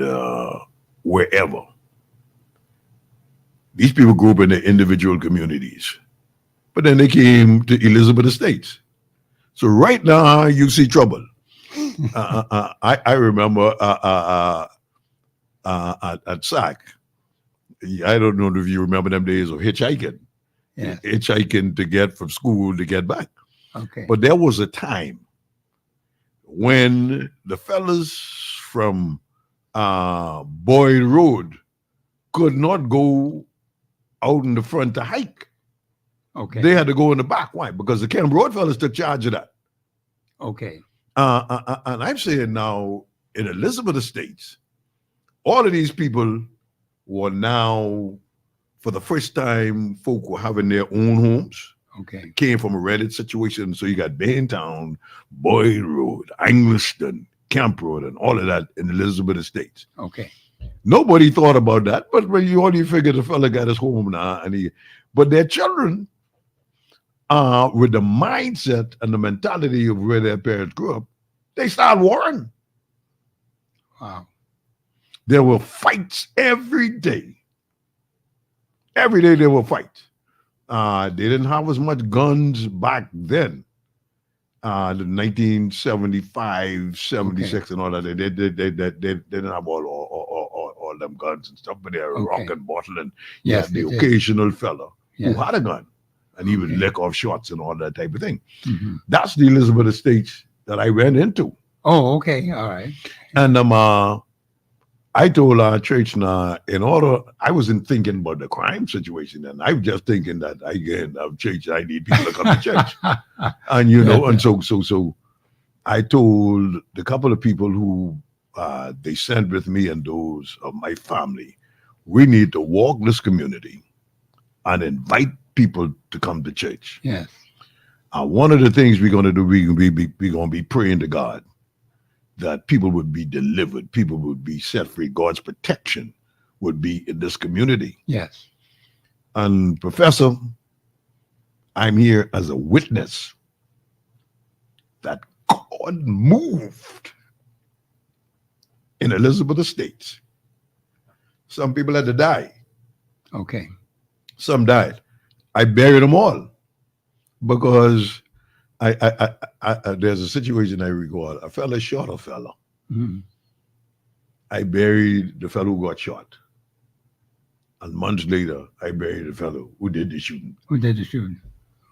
wherever. These people grew up in their individual communities, but then they came to Elizabeth Estates. So right now you see trouble. I remember at SAC, I don't know if you remember them days of hitchhiking. Yeah. Hitchhiking to get from school to get back. Okay. But there was a time when the fellas from Boyd Road could not go out in the front to hike. Okay. They had to go in the back. Why? Because the Camp Road fellas took charge of that. Okay. And I'm saying now in Elizabeth Estates, all of these people were now, for the first time, folk were having their own homes. Okay. Came from a rented situation. So you got Baintown, Boyd Road, Angliston, Camp Road, and all of that in Elizabeth Estates. Okay. Nobody thought about that, but when you only figure the fella got his home now, but their children, with the mindset and the mentality of where their parents grew up, they start warring. Wow. There were fights every day. Every day there were fights. They didn't have as much guns back then. The 1975, 76, and all that. They didn't have all them guns and stuff, but they were rock and bottle, and Yes, the occasional fella Yes. who had a gun, and he would lick off shots and all that type of thing. Mhm. That's the Elizabeth Estates that I went into. Oh, okay. All right. And I told our church now, I wasn't thinking about the crime situation, and I was just thinking that again, of church, I need people to come to church. And and so I told the couple of people who they sent with me and those of my family, we need to walk this community and invite people to come to church. Yes. One of the things we're going to do, we're going to be praying to God that people would be delivered, people would be set free, God's protection would be in this community. Yes. And Professor, I'm here as a witness that God moved in Elizabeth Estates. Some people had to die. Okay. Some died. I buried them all because there's a situation I recall. A fella shot a fella. Mhm. I buried the fellow who got shot. And months later, I buried the fellow who did the shooting. Who did the shooting?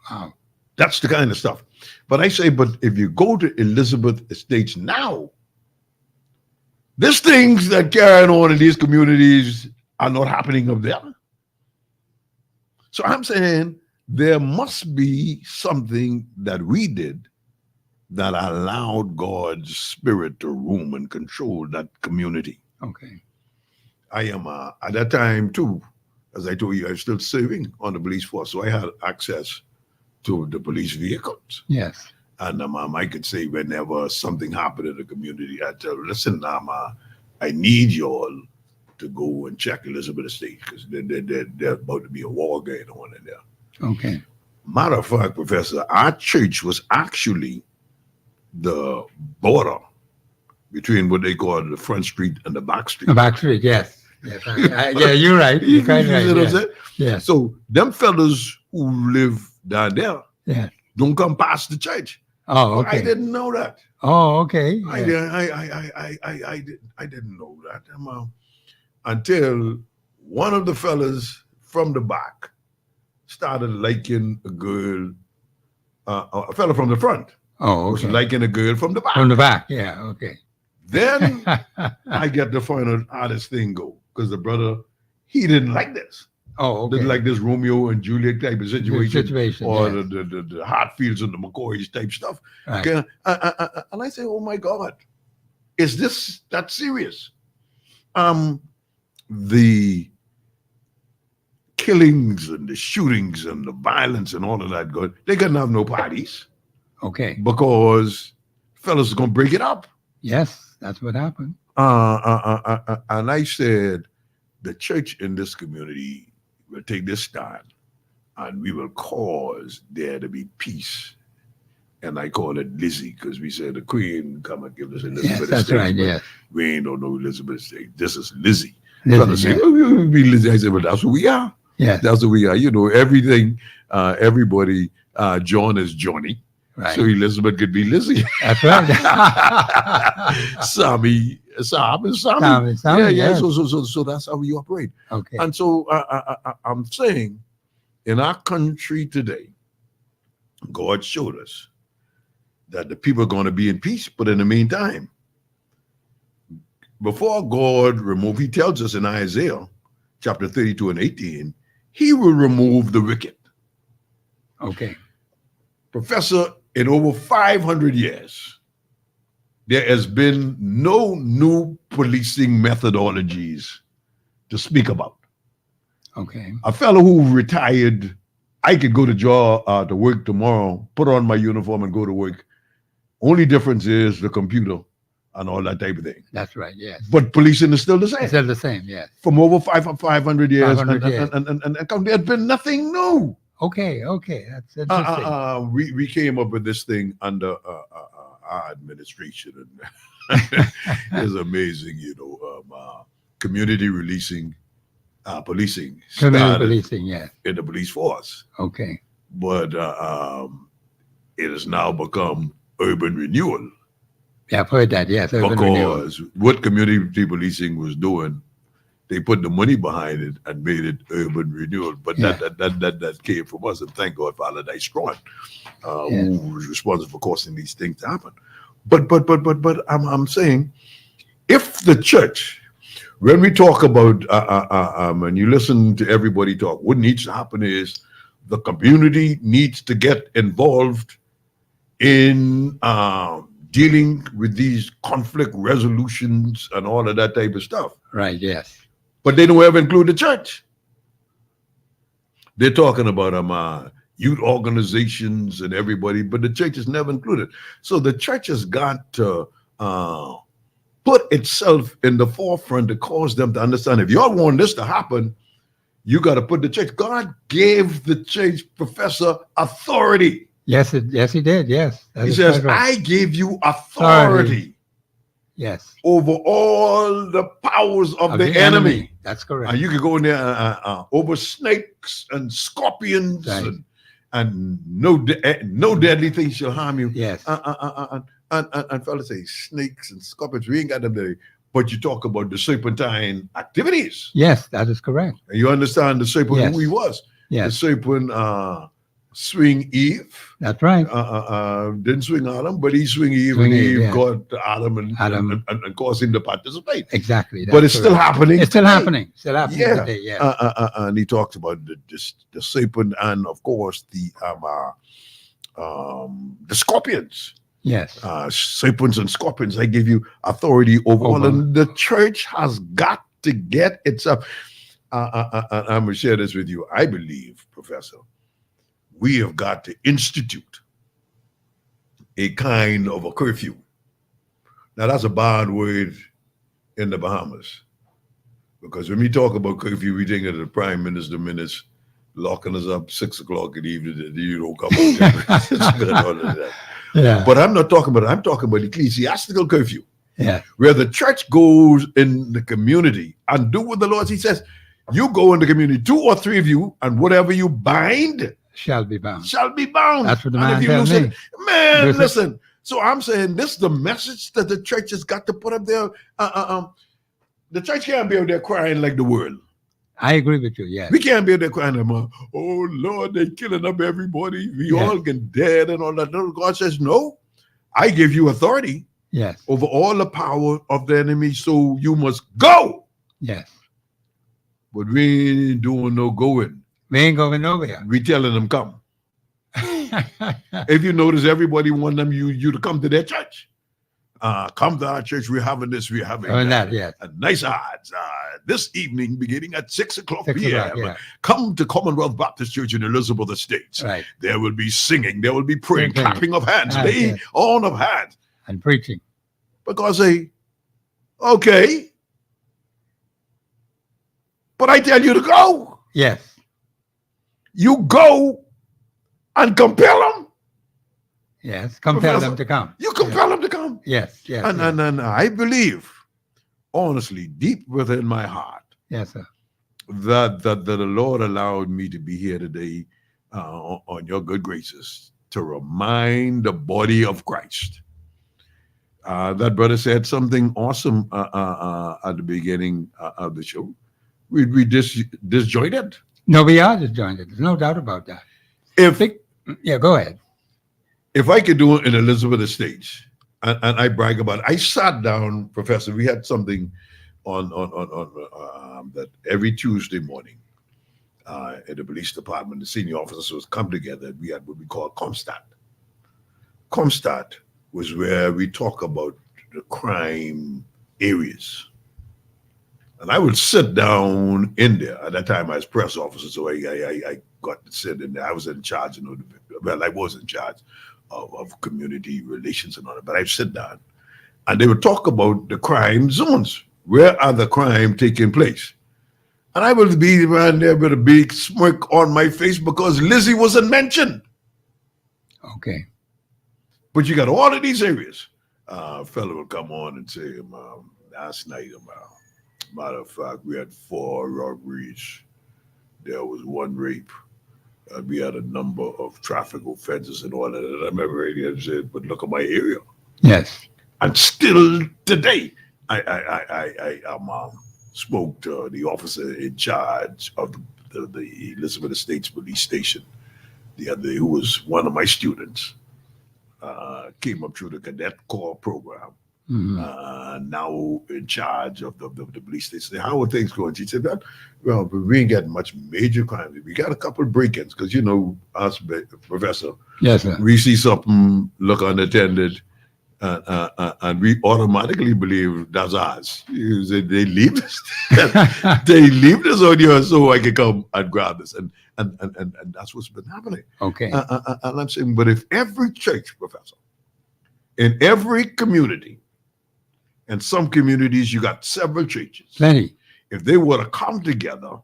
Wow. That's the kind of stuff. But I say, but if you go to Elizabeth Estates now, these things that carrying on in these communities are not happening up there. So I'm saying there must be something that we did that allowed God's spirit to roam and control that community. Okay. I am at that time too, as I told you, I was still serving on the police force, so I had access to the police vehicles. Yes. And I could say whenever something happened in the community, I tell, listen, I need y'all to go and check Elizabeth Estate because there's about to be a war going on in there. Okay. Matter of fact, Professor, our church was actually the border between what they call the front street and the back street. The back street, yes. Yes. Yeah, you're right. You're quite right. You know what I'm Yes. saying? Yes. So them fellas who live down there Yes. don't come past the church. Oh, But I okay. didn't know that. Oh, okay. I Yeah. didn't know that until one of the fellas from the back started liking a girl, a fella from the front Oh, was okay. liking a girl from the back. From the back. Yeah. Okay. Then I get to find out how this thing go because the brother, he didn't like this. Oh, okay. Didn't like this Romeo and Juliet type of situation, or yes. the Hartfields and the McCoys type stuff. Right. Okay, and I say, oh my God, is this that serious? The killings and the shootings and the violence and all of that good, they couldn't have no parties Okay. because fellas are gonna break it up. Yes, that's what happened. And I said, the church in this community will take this stand and we will cause there to be peace. And I call it Lizzie because we said the Queen come and give us Elizabeth Yes, that's Estate, right. but Yes. we ain't no Elizabeth Estate. This is Lizzie. Lizzie, Fellas say, yes. "Oh, we will be Lizzie." I said, but that's who we are. Yes. That's who we are. You know, everything, everybody, John is Johnny. Right. So Elizabeth could be Lizzie. That's right. Sammy is Sammy. Sammy, Yeah. yes. So that's how we operate. Okay. And so I'm saying, in our country today, God showed us that the people are going to be in peace, but in the meantime, before God remove, he tells us in Isaiah chapter 32 and 18, he will remove the wicked. Okay. Professor, in over 500 years, there has been no new policing methodologies to speak about. Okay. A fellow who retired, I could go to work tomorrow, put on my uniform and go to work. Only difference is the computer and all that type of thing. That's right. Yes. But policing is still the same. It's still the same. Yes. From over 500 years, 500 years. and there had been nothing new. Okay. That's interesting. We came up with this thing under our administration, and it's amazing, community policing Community started policing. Yeah. in the police force, Okay. but it has now become urban renewal. Yeah, I've heard that. Yes. Urban renewal. Because what community policing was doing, they put the money behind it and made it urban renewal. But Yeah. that came from us, and thank God for Allardyce Strawn, Yeah. who was responsible for causing these things to happen. But I'm saying, if the church, when we talk about and you listen to everybody talk, what needs to happen is the community needs to get involved in dealing with these conflict resolutions and all of that type of stuff. Right. Yes. But they don't ever include the church. They're talking about youth organizations and everybody, but the church is never included. So the church has got to put itself in the forefront to cause them to understand, if y'all want this to happen, you got to put the church. God gave the church, Professor, authority. Yes. He did. Yes. That He is says, quite right. I gave you authority Yes. over all the powers of the enemy. That's correct. You can go in there over snakes and scorpions, Right. and no deadly thing shall harm you. Yes. And fellas say snakes and scorpions, we ain't got them there. But you talk about the serpentine activities. Yes, that is correct. And you understand the serpent, Yes. who he was. Yes. The serpent swing Eve. That's right. Didn't swing Adam, but he swing Eve, Swing and Eve, Eve yeah. got Adam and caused him to participate. Exactly. But it's still happening. It's still today. happening. Still happening Yeah. today. Yeah. And he talks about the serpent and, of course, the scorpions. Yes. Serpents and scorpions. I give you authority over all. And the church has got to get itself. I'm going to share this with you. I believe, Professor, we have got to institute a kind of a curfew. Now, that's a bad word in the Bahamas, because when we talk about curfew, we think of the Prime Minister minutes locking us up 6 o'clock in the evening, that you don't come home. Yeah. But I'm not talking about it. I'm talking about ecclesiastical curfew. Yeah. Where the church goes in the community and do what the Lord, he says, you go in the community, 2 or 3 of you, and whatever you bind Shall be bound. shall be bound. That's what the And man if you tells loosen, me. man, Listen. listen. So I'm saying this is the message that the church has got to put up there. The church can't be out there crying like the world. I agree with you. Yes. We can't be out there crying, oh Lord, they're killing up everybody. We all get dead and all that. No, God says, no, I give you authority Yes. over all the power of the enemy, so you must go. Yes. But we ain't doing no going. We ain't going nowhere. We telling them come. If you notice, everybody want them you to come to their church. Come to our church. We're having this. We're having that. Yes. Nice odds. This evening, beginning at 6 o'clock 6 p.m. o'clock, yeah. Come to Commonwealth Baptist Church in Elizabeth Estates. Right. There will be singing. There will be praying, Singing. clapping of hands, Yes, laying yes. on of hands. And preaching. Because okay, but I tell you to go. Yes. You go and compel them. Yes. Compel Professor, them to come. You compel them to come. Yes. Yes. And I believe, honestly, deep within my heart, yes, sir. that the Lord allowed me to be here today on your good graces to remind the body of Christ. That brother said something awesome at the beginning of the show. We disjointed. No, we are disjointed. There's no doubt about that. Yeah, go ahead. If I could do it in Elizabeth Estates, and I brag about it, I sat down, Professor. We had something on that every Tuesday morning at the police department. The senior officers would come together. We had what we call Comstat. Comstat was where we talk about the crime areas. And I would sit down in there. At that time, I was press officer, so I got to sit in there. I was in charge, I was in charge of community relations and all that. But I'd sit down and they would talk about the crime zones. Where are the crime taking place? And I would be around there with a big smirk on my face because Lizzie wasn't mentioned. Okay. But you got all of these areas. A fellow will come on and say, last night, matter of fact, we had 4 robberies. There was 1 rape. We had a number of traffic offenses and all of that. I remember radio said, but look at my area. Yes. And still today, I spoke to the officer in charge of the Elizabeth Estates Police Station the other day, who was one of my students. Came up through the cadet corps program. Now in charge of the police station. How are things going? She said, well, we ain't got much major crime. We got a couple of break-ins because, you know, us, Professor, Yes, sir. we see something look unattended and we automatically believe that's ours. They leave this. They leave this on you so I can come and grab this. And that's what's been happening. Okay. And I'm saying, but if every church, Professor, in every community, and some communities you got several churches, Plenty. if they were to come together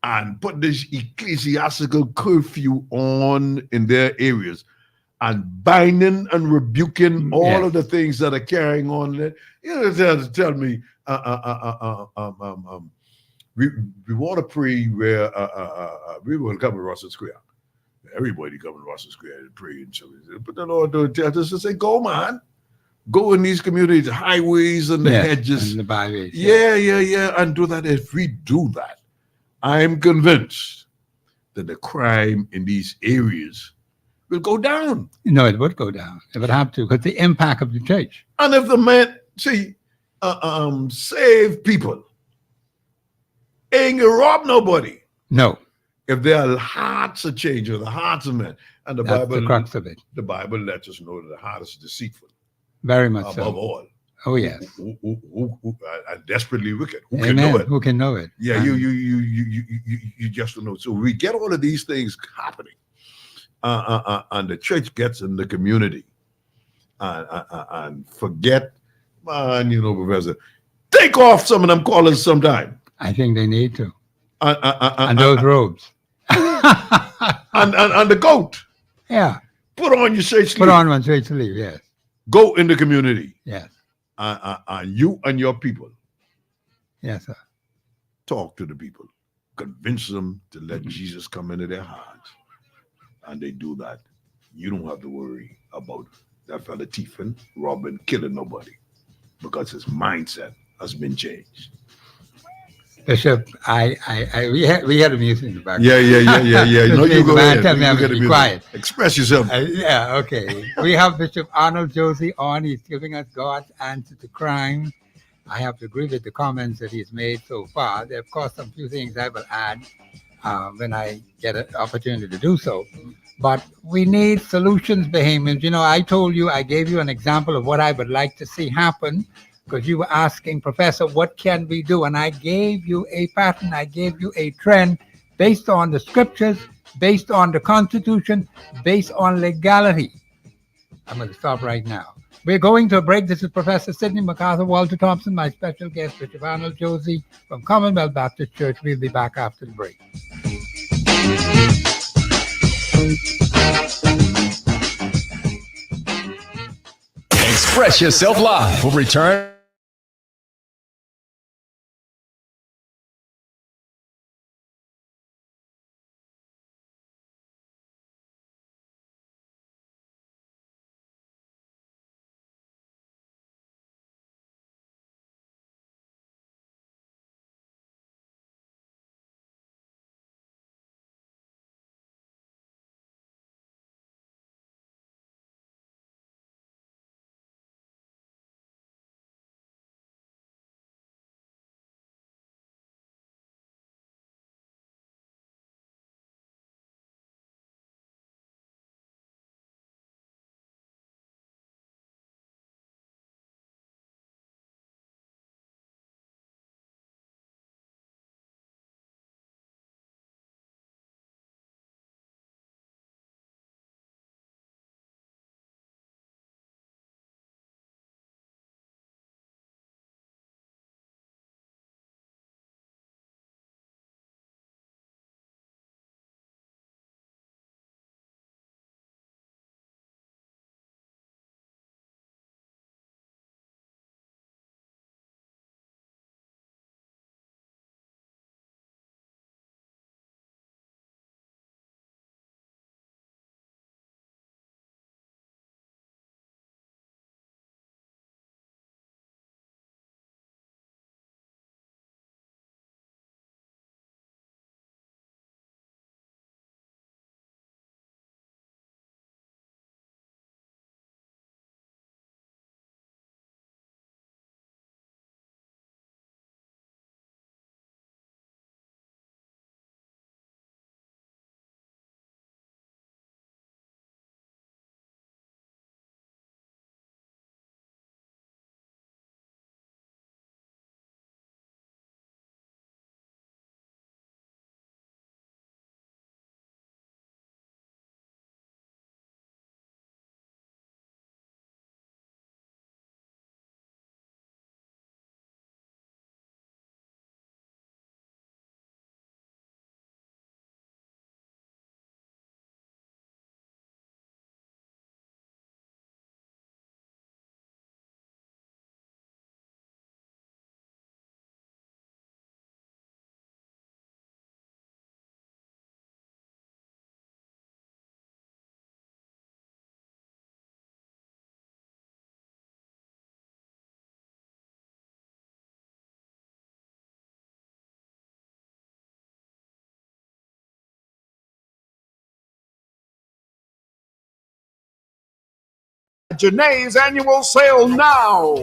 and put this ecclesiastical curfew on in their areas and binding and rebuking all of the things that are carrying on, you know, tell me, we want to pray where we will come to Russell Square. Everybody come to Russell Square and pray. And so, but the Lord don't tell us to say, go, man. Go in these communities, highways and the hedges. And the byways. Yeah. And do that. If we do that, I'm convinced that the crime in these areas will go down. No, it would go down. It would have to, because the impact of the church. And if the man, save people, ain't gonna rob nobody. No. If their hearts are changed, or the hearts of men. And That's Bible, the crux of it. The Bible lets us know that the heart is deceitful. Very much above so. all. Oh, yes. Who are desperately wicked. Who Amen. can know it? Who can know it? Yeah, you just don't know. So we get all of these things happening. And the church gets in the community and forget, man, you know, Professor, take off some of them collars sometime. I think they need to. And those robes. and the coat. Yeah. Put on your shirt sleeve. Put on one straight sleeve, yes. Go in the community. Yes. You and your people. Yes, sir. Talk to the people. Convince them to let Jesus come into their hearts. And they do that. You don't have to worry about that fella thieving, robbing, killing nobody. Because his mindset has been changed. Bishop, we had a music in the background. Yeah. No, you go ahead. Tell me I'm be quiet. Express yourself. Okay. We have Bishop Arnold Josie on. He's giving us God's answer to crime. I have to agree with the comments that he's made so far. There are, of course, some few things I will add when I get an opportunity to do so. But we need solutions, Bahamians. You know, I gave you an example of what I would like to see happen, because you were asking, Professor, what can we do? And I gave you a pattern, I gave you a trend based on the scriptures, based on the Constitution, based on legality. I'm going to stop right now. We're going to a break. This is Professor Sidney MacArthur, Walter Thompson, my special guest, Bishop Arnold Josie from Commonwealth Baptist Church. We'll be back after the break. Express Yourself Live will return Janae's annual sale now.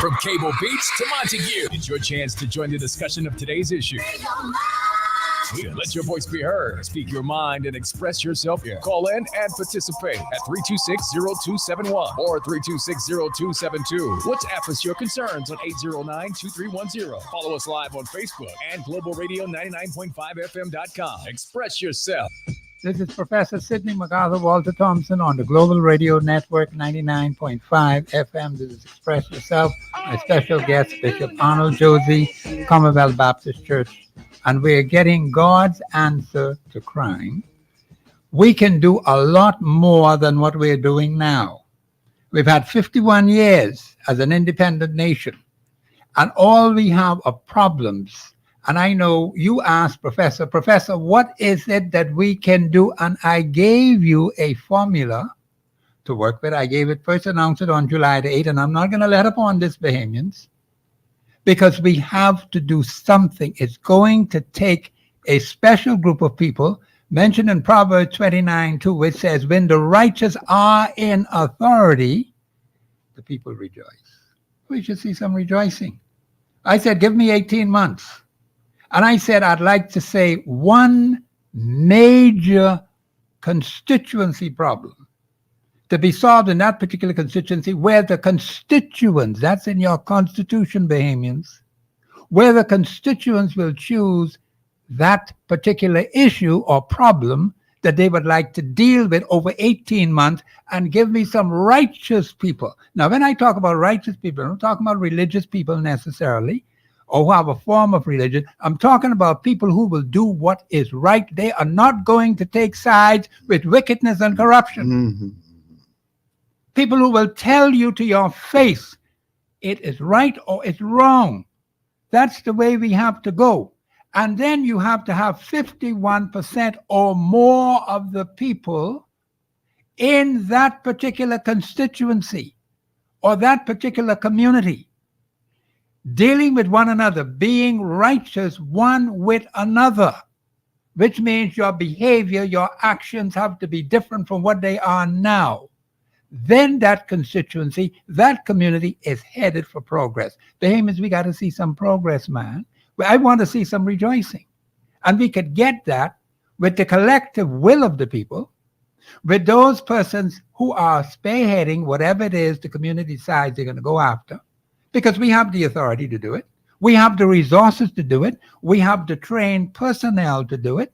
From Cable Beach to Montague, it's your chance to join the discussion of today's issue. Let your voice be heard. Speak your mind and express yourself. Call in and participate at 326-0271 or 326-0272. WhatsApp us your concerns on 809-2310. Follow us live on Facebook and globalradio99.5fm.com. Express yourself. This is Professor Sidney MacArthur Walter Thompson on the Global Radio Network 99.5 FM. This is Express Yourself. My special guest, Bishop Arnold Josie, Commonwealth Baptist Church. And we're getting God's answer to crime. We can do a lot more than what we're doing now. We've had 51 years as an independent nation, and all we have are problems. And I know you asked Professor, what is it that we can do? And I gave you a formula to work with. I gave it first announced it on July the 8th, and I'm not going to let up on this, Bahamians, because we have to do something. It's going to take a special group of people, mentioned in Proverbs 29:2, which says, when the righteous are in authority, the people rejoice. We should see some rejoicing. I said, give me 18 months. And I said, I'd like to say one major constituency problem to be solved in that particular constituency, where the constituents, that's in your constitution, Bahamians, where the constituents will choose that particular issue or problem that they would like to deal with over 18 months, and give me some righteous people. Now, when I talk about righteous people, I'm not talking about religious people necessarily, or who have a form of religion. I'm talking about people who will do what is right. They are not going to take sides with wickedness and corruption. Mm-hmm. People who will tell you to your face it is right or it's wrong. That's the way we have to go. And then you have to have 51% or more of the people in that particular constituency or that particular community dealing with one another, being righteous one with another, which means your behavior, your actions have to be different from what they are now. Then that constituency, that community is headed for progress. Bahamians, we got to see some progress, man. I want to see some rejoicing. And we could get that with the collective will of the people, with those persons who are spearheading whatever it is the community decides they're going to go after. Because we have the authority to do it. We have the resources to do it. We have the trained personnel to do it.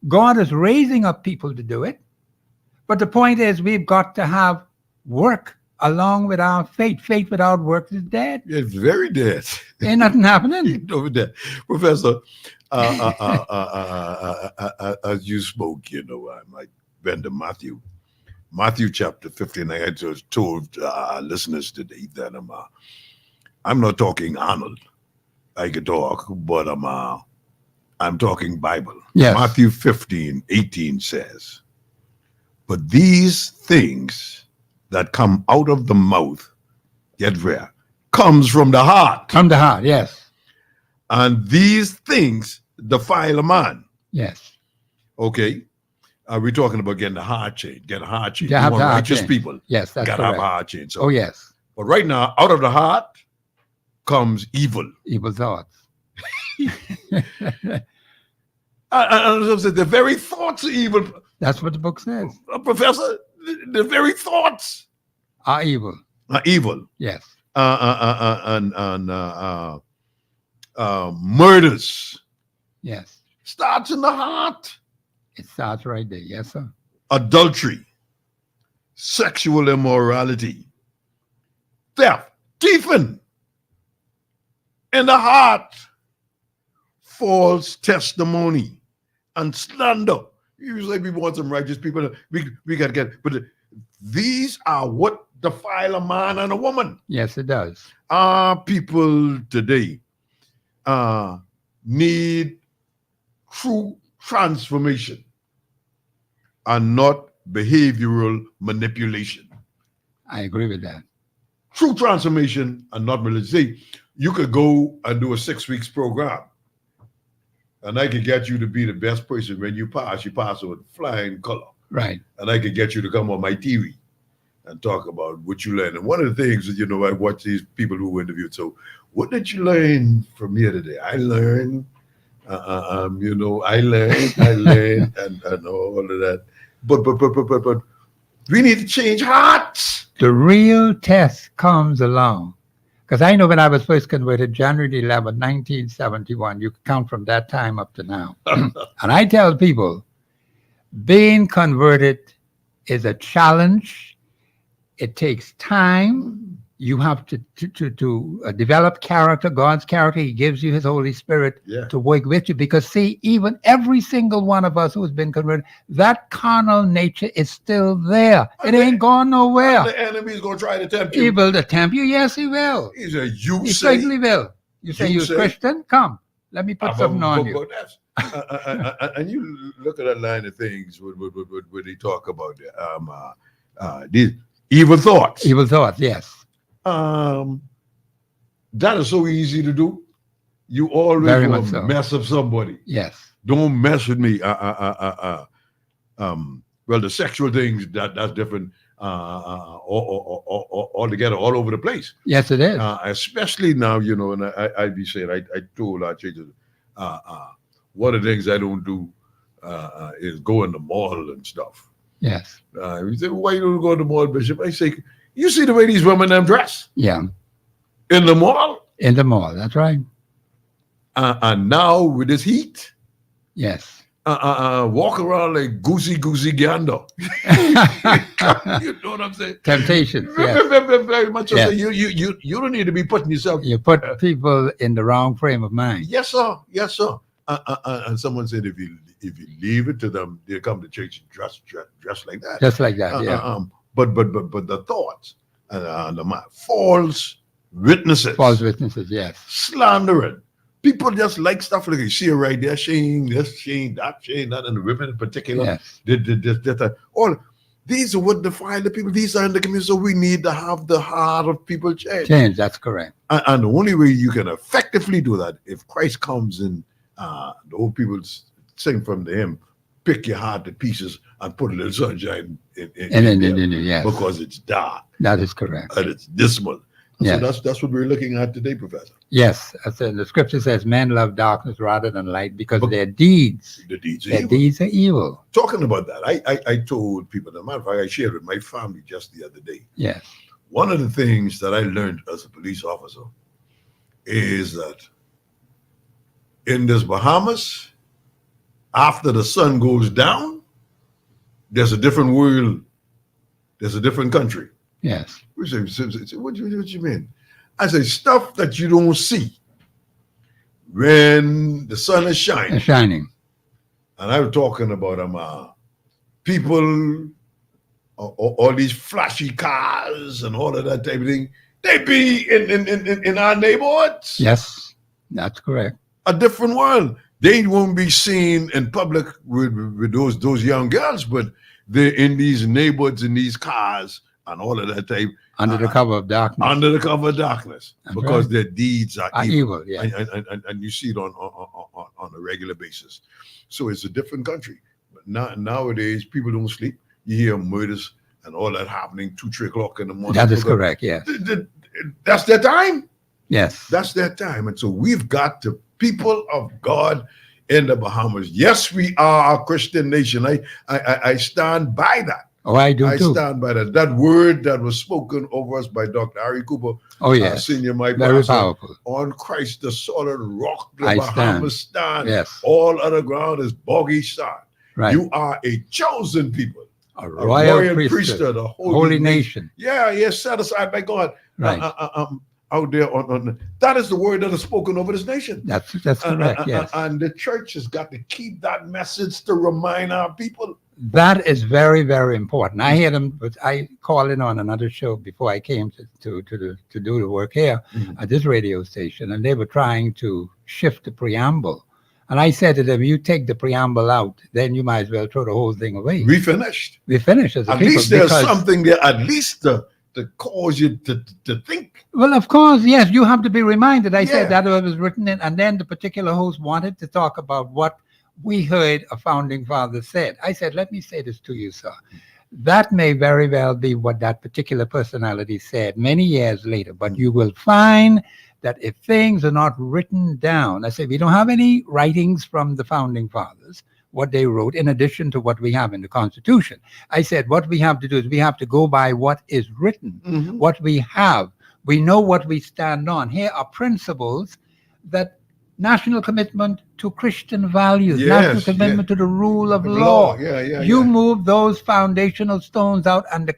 God is raising up people to do it. But the point is, we've got to have work along with our faith. Faith without work is dead. It's very dead. Ain't nothing happening. Over there. Professor, as you spoke, I might bend to Matthew chapter 15. I had told listeners today that I'm not talking Arnold. I could talk, but I'm talking Bible. Yes. Matthew 15:18 says, but these things that come out of the mouth, get where? Comes from the heart. From the heart, yes. And these things defile a man. Yes. Okay. We're talking about getting a heart change. Get a heart change. You You have want the heart righteous change. people. Yes, that's Gotta have a correct. heart change. So, Oh, yes. but right now, out of the heart comes evil. Evil thoughts. The very thoughts are evil. That's what the book says. Professor, the very thoughts Are evil. are evil. Yes. Murders Yes. starts in the heart. It starts right there. Yes, sir. Adultery, sexual immorality, theft, thieving in the heart, false testimony, and slander. Usually we want some righteous people. We got to get, but these are what defile a man and a woman. Yes, it does. Our people today need true transformation and not behavioral manipulation. I agree with that. True transformation and not manipulation. See, you could go and do a 6 weeks program, and I could get you to be the best person. When you pass with flying color. Right. And I could get you to come on my TV and talk about what you learned. And one of the things, I watch these people who were interviewed. So, what did you learn from here today? I learned, I learned, and all of that. But we need to change hearts. The real test comes along. Because I know when I was first converted, January 11, 1971, you can count from that time up to now. And I tell people, being converted is a challenge. It takes time. You have to develop character, God's character. He gives you his Holy Spirit to work with you. Because see, even every single one of us who has been converted, that carnal nature is still there. It ain't gone nowhere. The enemy's going to try to tempt you. He will attempt you. Yes, he will. He said, you He say. certainly will. You say you're Christian? Come. Let me put something on you. And you look at that line of things where they talk about these evil thoughts. Evil thoughts, yes. That is so easy to do. You always want to mess up somebody. Yes. Don't mess with me. Well, the sexual things, that's different altogether, all over the place. Yes, it is. Especially now, and I'd be saying, I told our churches, one of the things I don't do is go in the mall and stuff. Yes. You say, why you don't go to the mall, Bishop? I say, you see the way these women them dress? Yeah. In the mall? In the mall, that's right. And now with this heat? Yes. Walk around like goosey gander. You know what I'm saying? Temptations, yes. Very much. Yes. You don't need to be putting yourself. You put people in the wrong frame of mind. Yes, sir. Yes, sir. And someone said if you leave it to them, they'll come to church and dress like that. Just like that, yeah. But the thoughts and the mind, false witnesses. False witnesses, yes. Slandering. People just like stuff like you see it right there, Shane, this Shane, that, and the women in particular. Yes. All these are what define the people. These are in the community. So we need to have the heart of people change. Change, that's correct. And the only way you can effectively do that, if Christ comes in, the old people sing from the hymn, pick your heart to pieces and put a little sunshine in yes. because it's dark. That is correct. And it's dismal. Yes. So that's what we're looking at today, Professor. Yes. The scripture says men love darkness rather than light because their deeds are evil. Talking about that, I told people, as a matter of fact, I shared with my family just the other day. Yes. One of the things that I learned as a police officer is that in this Bahamas, after the sun goes down, there's a different world. There's a different country. Yes. We say, what do you mean? I say, stuff that you don't see when the sun is shining. And I was talking about people, all these flashy cars and all of that type of thing. They be in our neighborhoods. Yes, that's correct. A different world. They won't be seen in public with those young girls, but they're in these neighborhoods, in these cars, and all of that type. Under the cover of darkness. Under the cover of darkness. That's because right. their deeds are evil. Yeah. And you see it on a regular basis. So it's a different country. But nowadays, people don't sleep. You hear murders and all that happening 2-3 o'clock in the morning. That is correct, yes. That's their time. Yes. That's their time. And so we've got to, people of God in the Bahamas. Yes, we are a Christian nation. I stand by that. Oh, I do too. I stand by that. That word that was spoken over us by Dr. Harry Cooper, senior my very pastor, powerful. On Christ, the solid rock, the Bahamas stand. Yes. All other ground is boggy sand. Right. You are a chosen people, a royal priesthood, a holy nation. Yeah, set aside by God. Right. Out there on that is the word that is spoken over this nation. That's correct. Yes. And the church has got to keep that message to remind our people. That is very, very important. I hear them, but I called in on another show before I came to do the work here at this radio station, and they were trying to shift the preamble. And I said to them, you take the preamble out, then you might as well throw the whole thing away. We finished. We finished as a At people. least there's something there, at least to cause you to think. Well, of course, yes, you have to be reminded. I said that was written in, and then the particular host wanted to talk about what we heard a founding father said. I said, let me say this to you, sir. That may very well be what that particular personality said many years later, but you will find that if things are not written down, I say we don't have any writings from the founding fathers, what they wrote, in addition to what we have in the Constitution. I said what we have to do is we have to go by what is written, what we have. We know what we stand on. Here are principles that national commitment to Christian values, national commitment to the rule of law. You move those foundational stones out, and the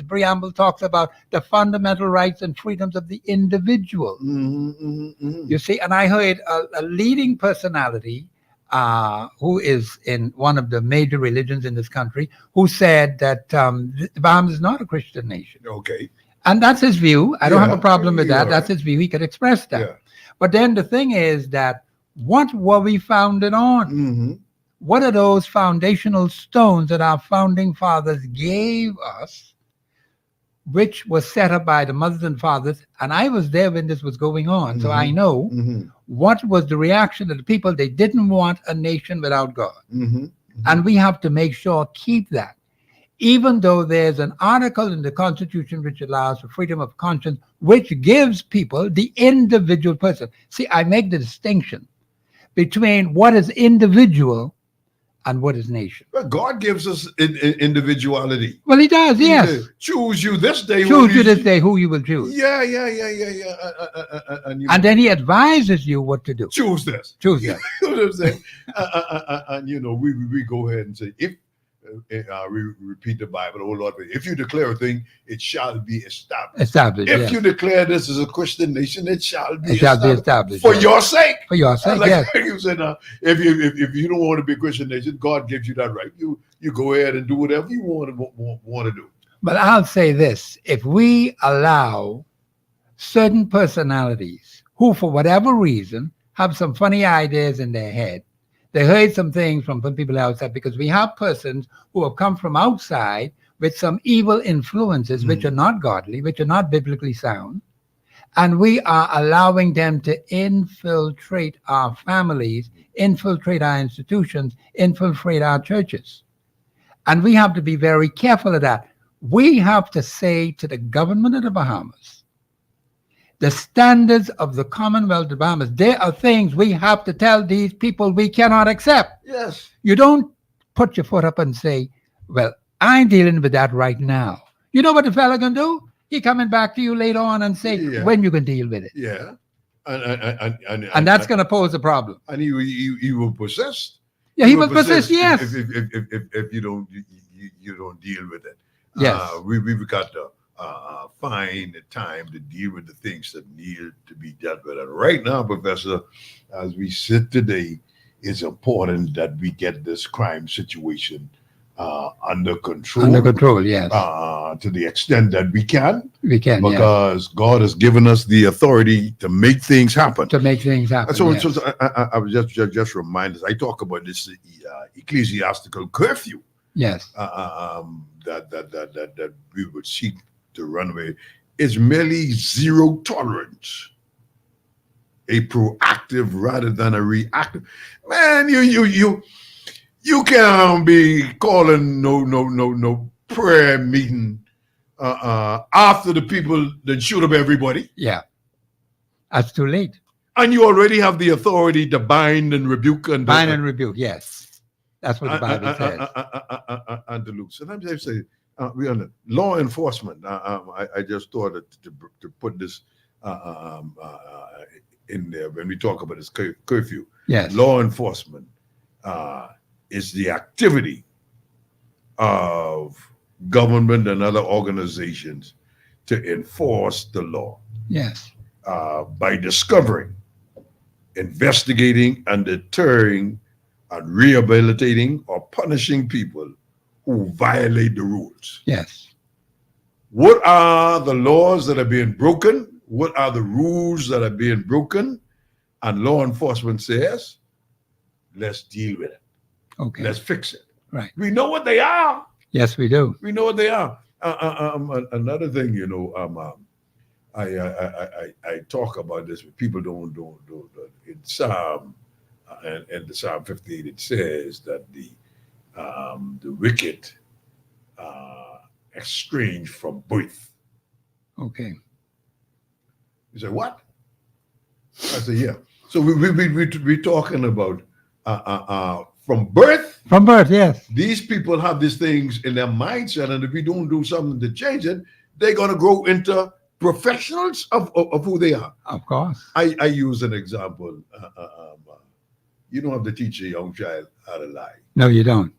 preamble talks about the fundamental rights and freedoms of the individual. You see, and I heard a leading personality who is in one of the major religions in this country, who said that the Bahamas is not a Christian nation. Okay. And that's his view. I don't have a problem with that. That's his view. He could express that. But then the thing is that what were we founded on? What are those foundational stones that our founding fathers gave us, which was set up by the mothers and fathers? And I was there when this was going on, so I know what was the reaction of the people. They didn't want a nation without God. And we have to make sure, keep that. Even though there's an article in the Constitution which allows for freedom of conscience, which gives people, the individual person. See, I make the distinction between what is individual and what is nation. But God gives us individuality. Well, he does, yes. Choose you this day. Choose you this day who you will choose. Yeah. And then he advises you what to do. Choose this. Choose that. You know what I'm saying? And we go ahead and say, if we repeat the Bible, oh Lord, if you declare a thing, it shall be established. If you declare this as a Christian nation, it shall be established. For your sake. For your sake, like you said, if you don't want to be a Christian nation, God gives you that right. You go ahead and do whatever you want to do. But I'll say this: if we allow certain personalities who, for whatever reason, have some funny ideas in their head, they heard some things from people outside, because we have persons who have come from outside with some evil influences which are not godly, which are not biblically sound. And we are allowing them to infiltrate our families, infiltrate our institutions, infiltrate our churches. And we have to be very careful of that. We have to say to the government of the Bahamas, the standards of the Commonwealth of the Bahamas, there are things we have to tell these people we cannot accept. Yes. You don't put your foot up and say, well, I'm dealing with that right now. You know what the fella can do? He coming back to you later on and say, when you can deal with it. Yeah. And that's going to pose a problem. And he will persist. Yeah, he will persist, yes. If you don't deal with it. Yes. We've got to find the time to deal with the things that need to be dealt with. And right now, Professor, as we sit today, it's important that we get this crime situation under control. Under control, yes. To the extent that we can. We can, because God has given us the authority to make things happen. To make things happen. So I was just remind us. I talk about this ecclesiastical curfew. Yes. That we would seek to run away. Is merely zero tolerance. A proactive rather than a reactive. Man, you can't be calling no prayer meeting after the people that shoot up everybody. Yeah. That's too late. And you already have the authority to bind and rebuke. Bind and rebuke, yes. That's what the Bible says. And to loose. And I'm just saying, we on the law enforcement. I just thought to put this in there when we talk about this curfew. Yes. Law enforcement is the activity of government and other organizations to enforce the law. Yes. By discovering, investigating, and deterring and rehabilitating or punishing people who violate the rules. Yes. What are the laws that are being broken? What are the rules that are being broken? And law enforcement says, let's deal with it. Okay. Let's fix it. Right. We know what they are. Yes, we do. We know what they are. Another thing, I talk about this, but people don't. In Psalm And in the Psalm 58, it says that the wicked estranged from birth. Okay. You say, what? I say, yeah. So we're talking about from birth. From birth, yes. These people have these things in their mindset, and if we don't do something to change it, they're going to grow into professionals of who they are. Of course. I use an example. You don't have to teach a young child how to lie. No, you don't.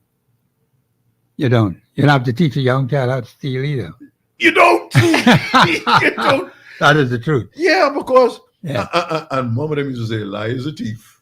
You don't. You don't have to teach a young child how to steal either. You don't. You don't. That is the truth. Yeah, because Yeah. and one of them used to say, lie is a thief.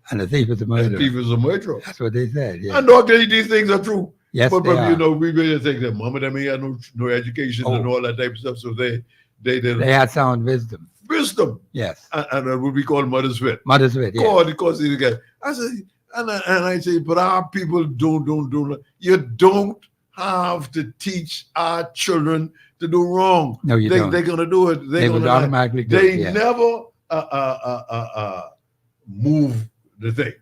And the thief is a And murderer. a thief is a murderer. That's what they said. Yeah. And not that these things are true. Yes, but they are. you know, we really think that mom and them ain't had no education Oh. and all that type of stuff. So they They had sound wisdom. wisdom. Yes. And what we call mother's wit. Mother's wit. Yeah. God, because these guys. I say, and I say, but our people don't. You don't have to teach our children to do wrong. No, you don't. They're gonna do it. They would automatically do They it. Yeah. never move the thing.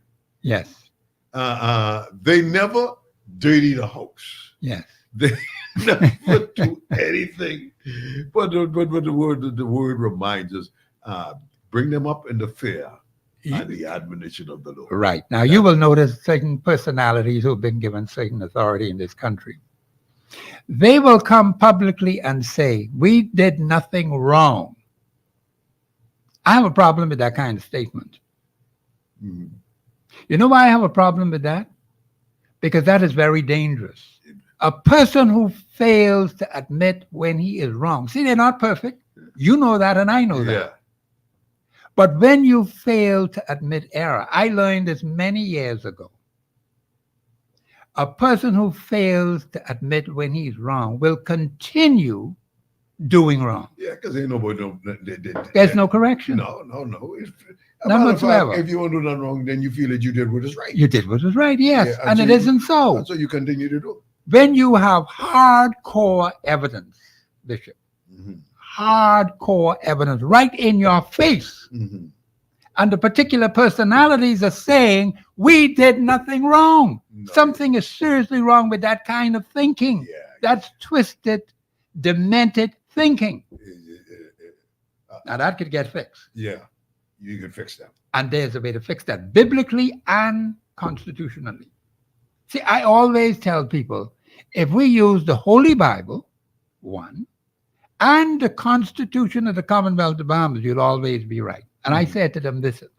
Yes. They never dirty the house. Yes. They never do anything. But the word reminds us, bring them up in the fear and the admonition of the Lord. Right. Now, you will notice certain personalities who have been given certain authority in this country. They will come publicly and say, we did nothing wrong. I have a problem with that kind of statement. Mhm. You know why I have a problem with that? Because that is very dangerous. A person who fails to admit when he is wrong. See, they're not perfect. You know that, and I know that. Yeah. But when you fail to admit error, I learned this many years ago. A person who fails to admit when he's wrong will continue doing wrong. Yeah, because ain't nobody. There's no correction. No. None Matter of fact, whatsoever. if you want to do nothing wrong, then you feel that you did what is right. You did what was right, yes, Yeah, and so it you- isn't so. That's what you continue to do. When you have hardcore evidence, Bishop, Mhm. hardcore evidence right in your face, Mhm. and the particular personalities are saying, we did nothing wrong. No. Something is seriously wrong with that kind of thinking. Yeah. That's twisted, demented thinking. Uh, Now that could get fixed. Yeah. You can fix that. And there's a way to fix that biblically and constitutionally. See, I always tell people, if we use the Holy Bible, one, and the Constitution of the Commonwealth of Bahamas, you'll always be right. And I said to them, listen,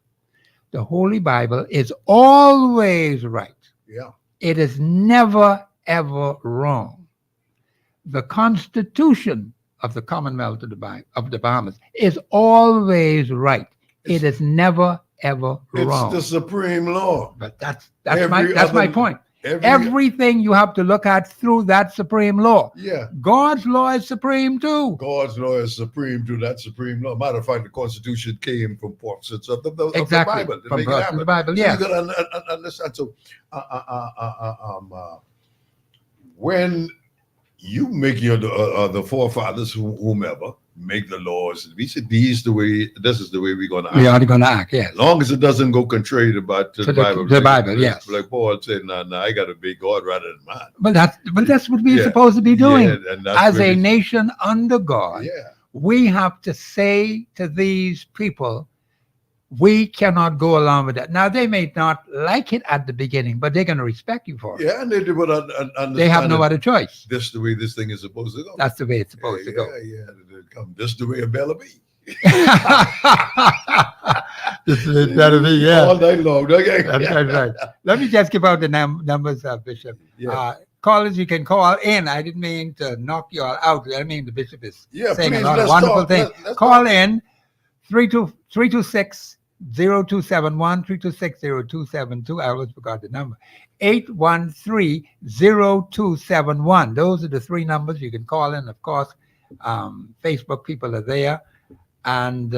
the Holy Bible is always right. Yeah. It is never, ever wrong. The Constitution of the Commonwealth of the Bahamas is always right. It is never, ever wrong. It's the supreme law. But that's Every my other- point. Everything you have to look at through that supreme law. Yeah. God's law is supreme too. God's law is supreme to that supreme law. Matter of fact, the Constitution came from portions of the Exactly. Bible. to From make it birth in happen. the Bible, So yes. you gotta understand. So, when you make the forefathers, whomever, make the laws, we said this is the way we're gonna act. We are going to act, yes. As long as it doesn't go contrary to the Bible. the Bible, yes. Like Paul said, no, I got to be God rather than man. But that's what we're Yeah. supposed to be doing. Yeah, and that's As where a we- nation under God, Yeah. we have to say to these people, we cannot go along with that. Now, they may not like it at the beginning, but they're going to respect you for it. Yeah, and they would understand. They have no that other choice. This the way this thing is supposed to go. That's the way it's supposed to go. Yeah. Come this the way it better be. This is better be, yeah. All night long. Okay. That's right. Let me just give out the numbers, Bishop. Yeah. Callers, you can call in. I didn't mean to knock you all out. I mean, the Bishop is Yeah, saying please, a lot of let's wonderful talk. things. Let's Call talk. in 326-0271, 326-0272. I always forgot the number. 813-0271. Those are the three numbers you can call in. Of course, Facebook people are there. And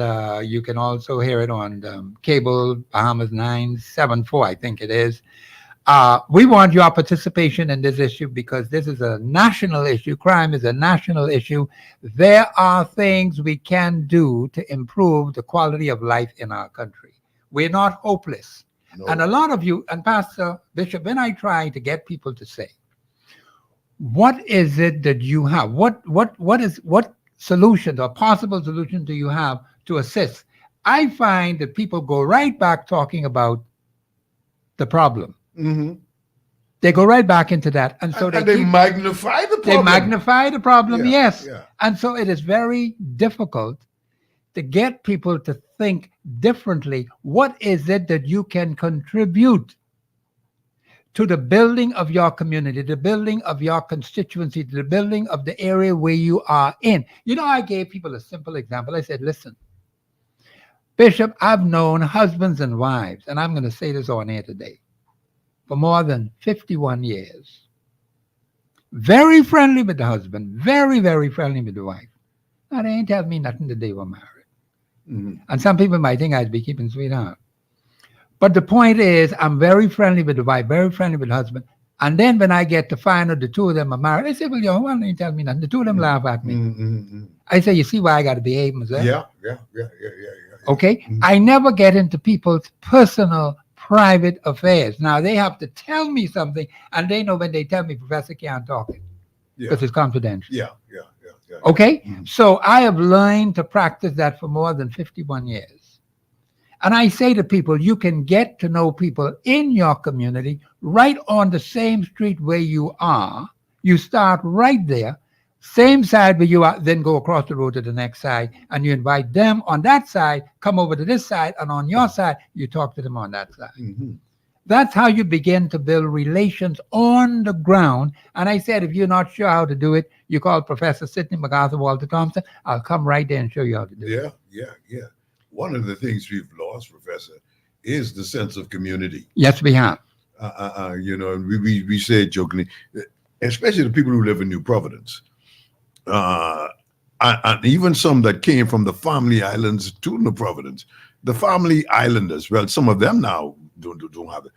you can also hear it on cable, Bahamas 974, I think it is. We want your participation in this issue because this is a national issue. Crime is a national issue. There are things we can do to improve the quality of life in our country. We're not hopeless. No. And a lot of you, and Pastor Bishop, when I try to get people to say, what is it that you have? What solution or possible solution do you have to assist? I find that people go right back talking about the problem. Mm-hmm. They go right back into that. And so and they magnify the problem. They magnify the problem, Yeah, yes. yeah. And so it is very difficult to get people to think differently. What is it that you can contribute to the building of your community, the building of your constituency, the building of the area where you are in? You know, I gave people a simple example. I said, listen, Bishop, I've known husbands and wives, and I'm going to say this on air today, for more than 51 years. Very friendly with the husband, very, very friendly with the wife. Now, they ain't tell me nothing that they were married. Mm-hmm. And some people might think I'd be keeping sweetheart. But the point is, I'm very friendly with the wife, very friendly with the husband. And then when I get to find out the two of them are married, they say, well, yo, why don't you tell me nothing? The two of them laugh at me. Mm-hmm. I say, you see why I got to behave myself? Yeah. Okay? Mm-hmm. I never get into people's personal, private affairs. Now, they have to tell me something, and they know when they tell me, Professor, can't talk it, because it's confidential. Yeah. Okay? Mm-hmm. So I have learned to practice that for more than 51 years. And I say to people, you can get to know people in your community right on the same street where you are. You start right there, same side where you are, then go across the road to the next side, and you invite them on that side, come over to this side, and on your side, you talk to them on that side. Mm-hmm. That's how you begin to build relations on the ground. And I said, if you're not sure how to do it, you call Professor Sidney MacArthur, Walter Thompson. I'll come right there and show you how to do it. Yeah. One of the things we've lost, Professor, is the sense of community. Yes, we have. You know, we say it jokingly, especially the people who live in New Providence. And even some that came from the family islands to New Providence. The family islanders, well, some of them now don't have it.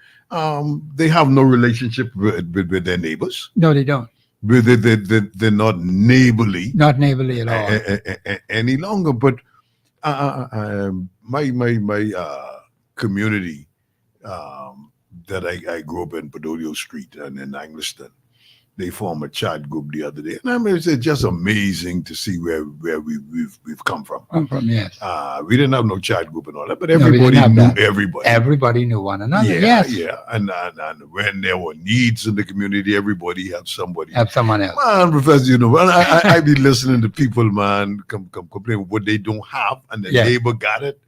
They have no relationship with their neighbors. No, they don't. They're not neighborly. Not neighborly at all. Any longer. But my community that I grew up in, Padodio Street and in Angliston, they formed a chat group the other day, and I mean, it's just amazing to see where we've come from. Yes. We didn't have no chat group and all that, but everybody knew everybody. Everybody knew one another. Yeah, yes. yeah. And when there were needs in the community, everybody had somebody. Have someone else. Man, Professor, you know, I be listening to people, man, come complain what they don't have, and the neighbor got it,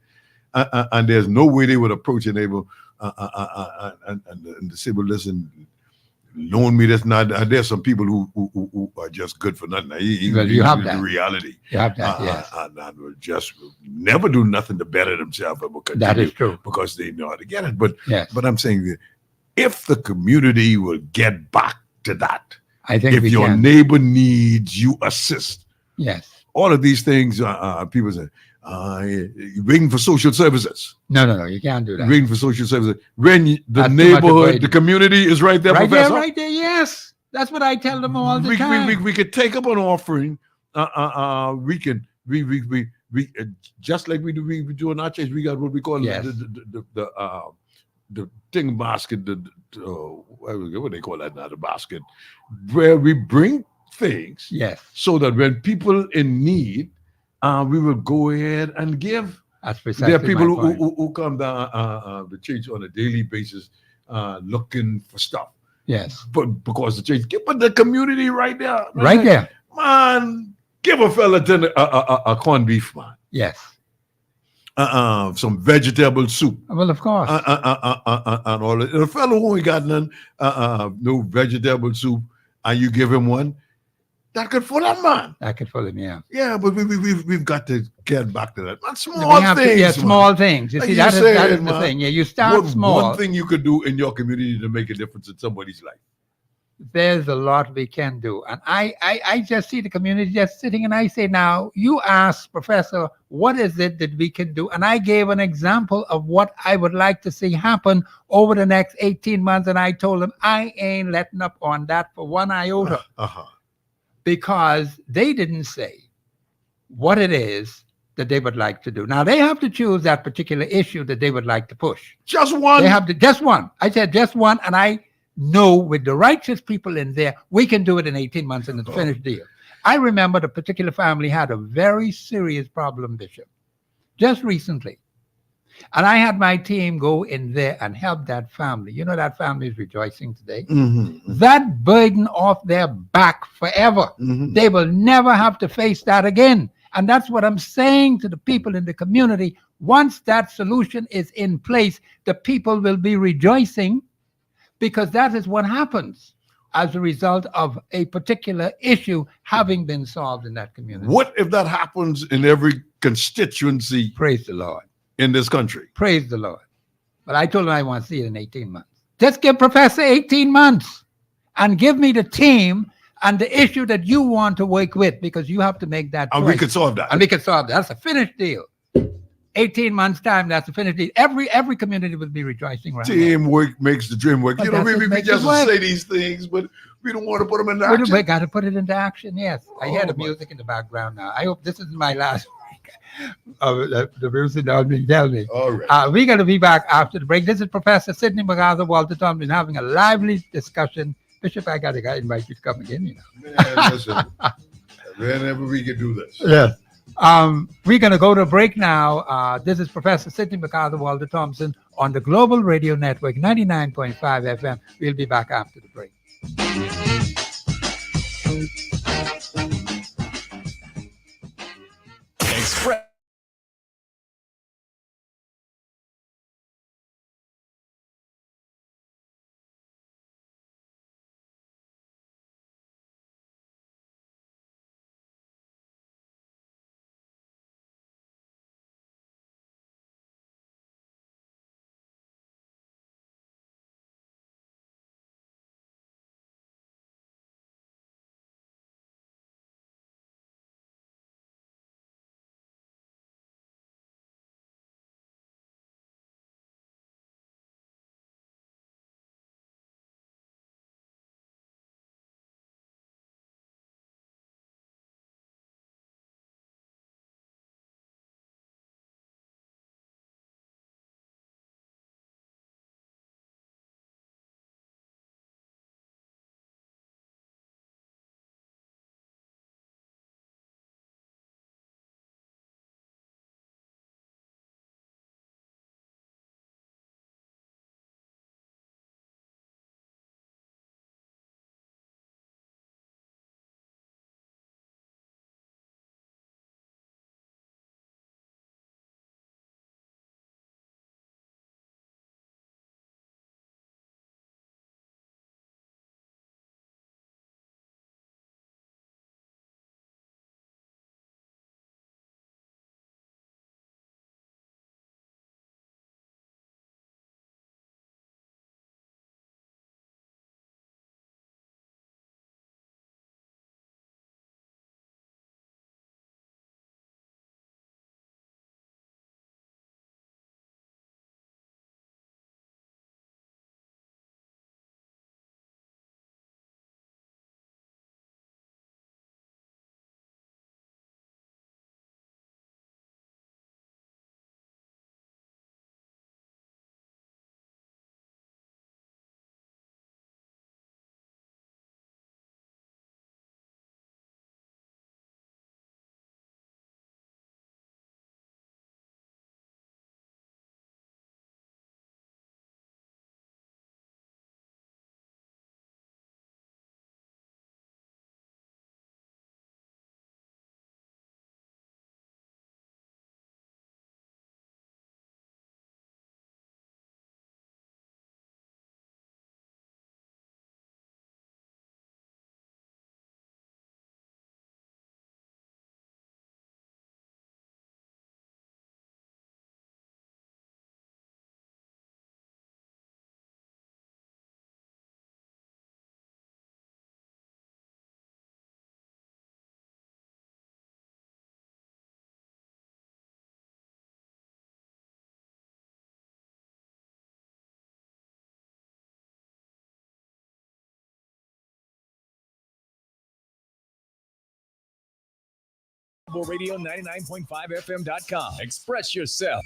and there's no way they would approach a neighbor and say, well, listen, loan me this. Not there's some people who are just good for nothing. You have that. The reality. You have that, yes. And will just never do nothing to better themselves. That is true. Because they know how to get it. But yes. But I'm saying that if the community will get back to that, I think if your neighbor needs, you assist. Yes. All of these things, people say, waiting for social services. No, you can't do that. Waiting for social services. When the neighborhood, the community is right there, right Professor. There, right there, yes. That's what I tell them all the time. We could take up an offering. We can, just like we do in our church, we got what we call the thing basket, what they call that now, the basket, where we bring things, yes, so that when people in need, we will go ahead and give. That's precisely there are people my point. who come down the church on a daily basis, looking for stuff. Yes, but because the church, but the community right there, right there, man, give a fella a corned beef, man. Yes. Some vegetable soup. Well, of course. And all that. And a fellow who ain't got none, no vegetable soup, and you give him one, that could fool him, man. That could fool him, yeah. Yeah, but we've got to get back to that. Man, small things. Small things. You see, that is the thing. Yeah, you start small. One thing you could do in your community to make a difference in somebody's life. There's a lot we can do. And I just see the community just sitting, and I say, now, you ask, Professor, what is it that we can do? And I gave an example of what I would like to see happen over the next 18 months. And I told them, I ain't letting up on that for one iota. Because they didn't say what it is that they would like to do. Now they have to choose that particular issue that they would like to push. Just one. They have to just one. I said just one, and I know with the righteous people in there, we can do it in 18 months and it's a finished deal. I remember the particular family had a very serious problem, Bishop, just recently. And I had my team go in there and help that family. You know, that family is rejoicing today. Mm-hmm. That burden off their back forever. Mm-hmm. They will never have to face that again. And that's what I'm saying to the people in the community. Once that solution is in place, the people will be rejoicing, because that is what happens as a result of a particular issue having been solved in that community. What if that happens in every constituency Praise the Lord. in this country? Praise the Lord. But I told him I want to see it in 18 months. Just give Professor 18 months and give me the team and the issue that you want to work with, because you have to make that And choice. we could solve that. And we can solve that. That's a finished deal. 18 months time, that's a finished deal. Every community will be rejoicing right now. Teamwork makes the dream work. But You know, that's we what makes just it work. say these things, but we don't want to put them into action. We got to put it into action, yes. I hear the Oh, my. music in the background now. I hope this is my last week of the music. Tell me. All right. We're going to be back after the break. This is Professor Sidney MacArthur, Walter Thompson, having a lively discussion. Bishop, I got to invite you to come again, you know. Man, listen, whenever we can do this. Yes. We're going to go to a break now. This is Professor Sidney MacArthur, Walter Thompson on the Global Radio Network, 99.5 FM. We'll be back after the break. Express Global Radio 99.5 FM.com. Express yourself.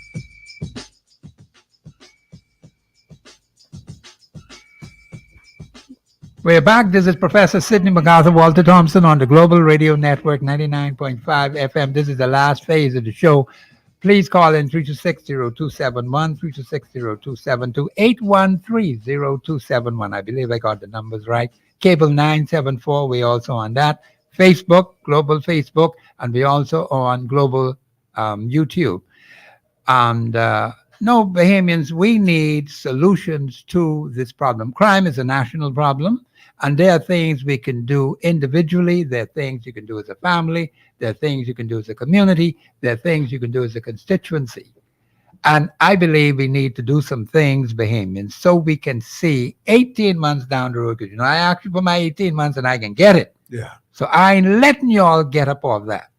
We're back. This is Professor Sidney MacArthur, Walter Thompson on the Global Radio Network 99.5 FM. This is the last phase of the show. Please call in 326-0271, 326-0272, 813-0271. I believe I got the numbers right. Cable 974, we're also on that. Facebook, Global Facebook, and we're also on Global YouTube. And no, Bahamians, we need solutions to this problem. Crime is a national problem, and there are things we can do individually. There are things you can do as a family. There are things you can do as a community. There are things you can do as a constituency. And I believe we need to do some things, Bahamians, so we can see 18 months down the road. Because, I asked you for my 18 months and I can get it. Yeah. So I ain't letting y'all get up off that.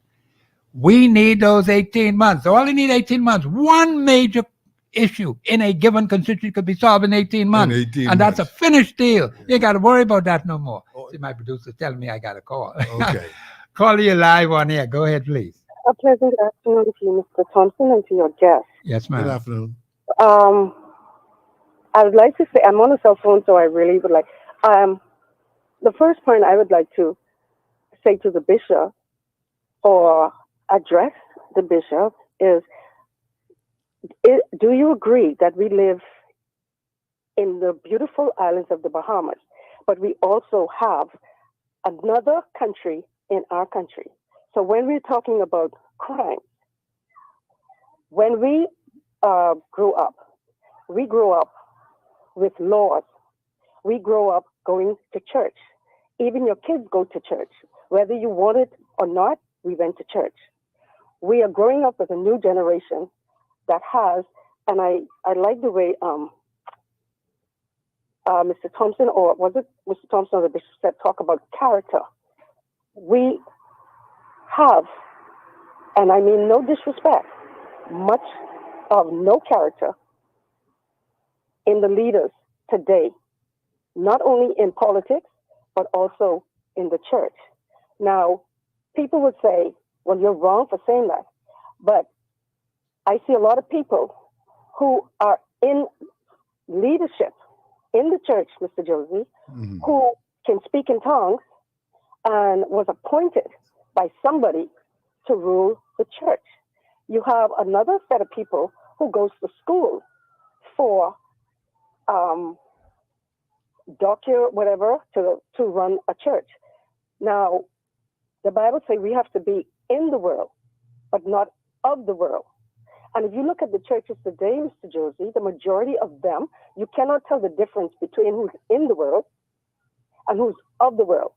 We need those 18 months. So only need 18 months. One major issue in a given constituency could be solved in 18 months. And that's a finished deal. Yeah. You got to worry about that no more. See, my producer's telling me I got to call. Okay. Call you live on air. Go ahead, please. A pleasant afternoon to you, Mr. Thompson, and to your guest. Yes, ma'am. Good afternoon. I would like to say, I'm on a cell phone, so I really would like, the first point I would like to say to the bishop or address the bishop is, do you agree that we live in the beautiful islands of the Bahamas, but we also have another country in our country? So when we're talking about crime, when we grew up with laws. We grow up going to church. Even your kids go to church. Whether you want it or not, we went to church. We are growing up with a new generation that has, and I like the way Mr. Thompson, or was it Mr. Thompson or the bishop said, talk about character. We have, and I mean no disrespect, much of no character in the leaders today, not only in politics, but also in the church. Now, people would say, well, you're wrong for saying that. But I see a lot of people who are in leadership in the church, Mr. Josie, who can speak in tongues and was appointed by somebody to rule the church. You have another set of people who goes to school for doctor, whatever, to run a church. Now, the Bible says we have to be in the world, but not of the world. And if you look at the churches today, Mr. Josie, the majority of them, you cannot tell the difference between who's in the world and who's of the world.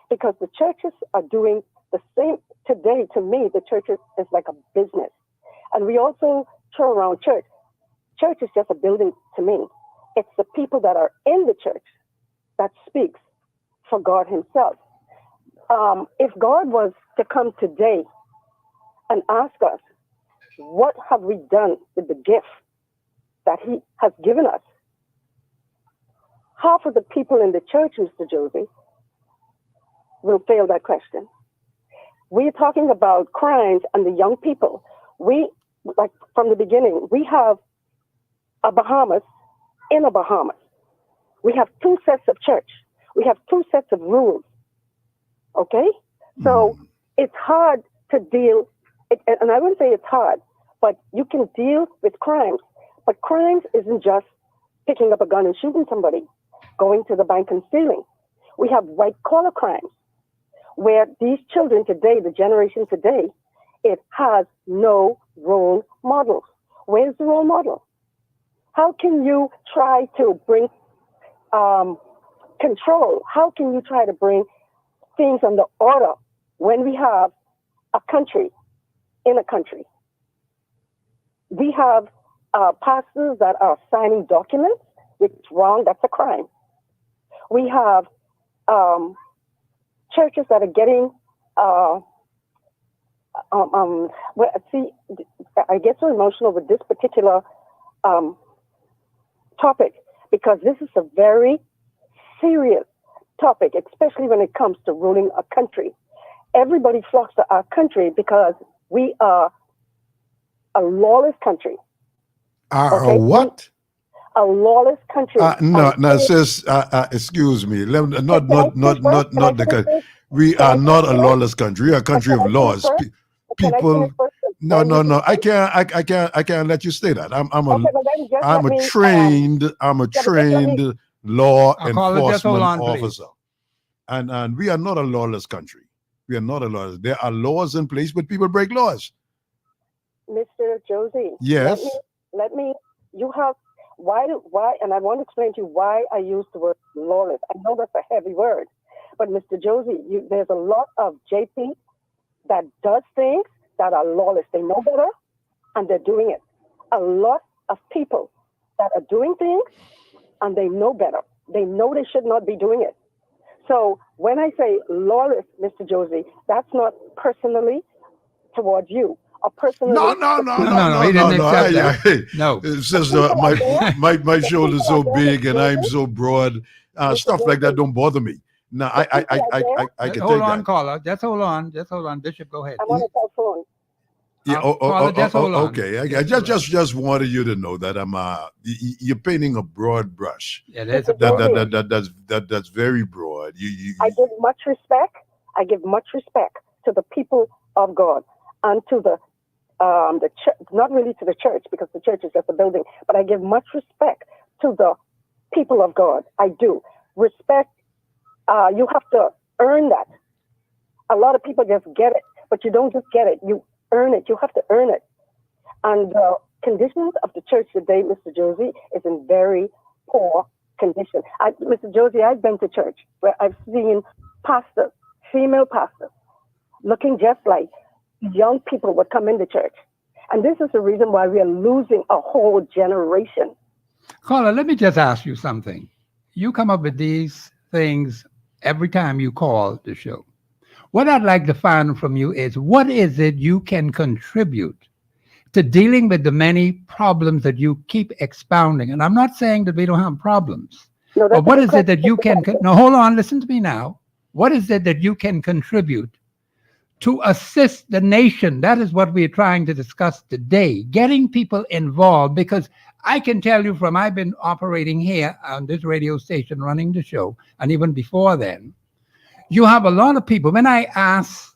Because the churches are doing the same. Today, to me, the church is like a business. And we also throw around church. Church is just a building to me. It's the people that are in the church that speaks for God himself. If God was to come today and ask us, what have we done with the gift that he has given us? Half of the people in the church, Mr. Josie, will fail that question. We're talking about crimes and the young people. We, like from the beginning, we have a Bahamas in a Bahamas. We have two sets of church. We have two sets of rules. Okay? So it's hard to deal, and I wouldn't say it's hard, but you can deal with crimes. But crimes isn't just picking up a gun and shooting somebody, going to the bank and stealing. We have white-collar crimes, where these children today, the generation today, it has no role models. Where's the role model? How can you try to bring control? How can you try to bring things under order when we have a country in a country? We have pastors that are signing documents, which is wrong, that's a crime. We have churches that are getting, see, I get so emotional with this particular topic, because this is a very serious topic, especially when it comes to ruling a country. everybody flocks to our country because we are a lawless country. A what? A lawless country. No, sis. Excuse me. Not the. We are not a lawless country. We are a country of laws. People. No. I can't let you say that. I'm a trained law enforcement officer, and we are not a lawless country. We are not a lawless. There are laws in place, but people break laws. Mr. Josie. Yes. Let me. You have. Why? And I want to explain to you why I use the word lawless. I know that's a heavy word, but Mr. Josie, there's a lot of JP that does things that are lawless. They know better, and they're doing it. A lot of people that are doing things, and they know better. They know they should not be doing it. So when I say lawless, Mr. Josie, that's not personally towards you. No. He didn't accept that. No. It's just my shoulders so big and I'm so broad. Stuff like that don't bother me. No, I can hold take on, that. caller. Just hold on. Bishop, go ahead. I'm on a cell phone. Yeah. Hold on. Okay. I just wanted you to know that you're painting a broad brush. Yeah, that's that's very broad. I give much respect. I give much respect to the people of God and to the church, not really to the church because the church is just a building, but I give much respect to the people of God. I do. Respect, you have to earn that. A lot of people just get it, but you don't just get it. You earn it. You have to earn it. And the conditions of the church today, Mr. Josie, is in very poor condition. Mr. Josie, I've been to church where I've seen pastors, female pastors, looking just like young people would come into church. And this is the reason why we are losing a whole generation. Caller, let me just ask you something. You come up with these things every time you call the show. What I'd like to find from you is what is it you can contribute to dealing with the many problems that you keep expounding? And I'm not saying that we don't have problems. No, but what is it that you can... No, hold on. Listen to me now. What is it that you can contribute to assist the nation? That is what we're trying to discuss today, getting people involved, because I can tell you I've been operating here on this radio station, running the show, and even before then, you have a lot of people. When I ask,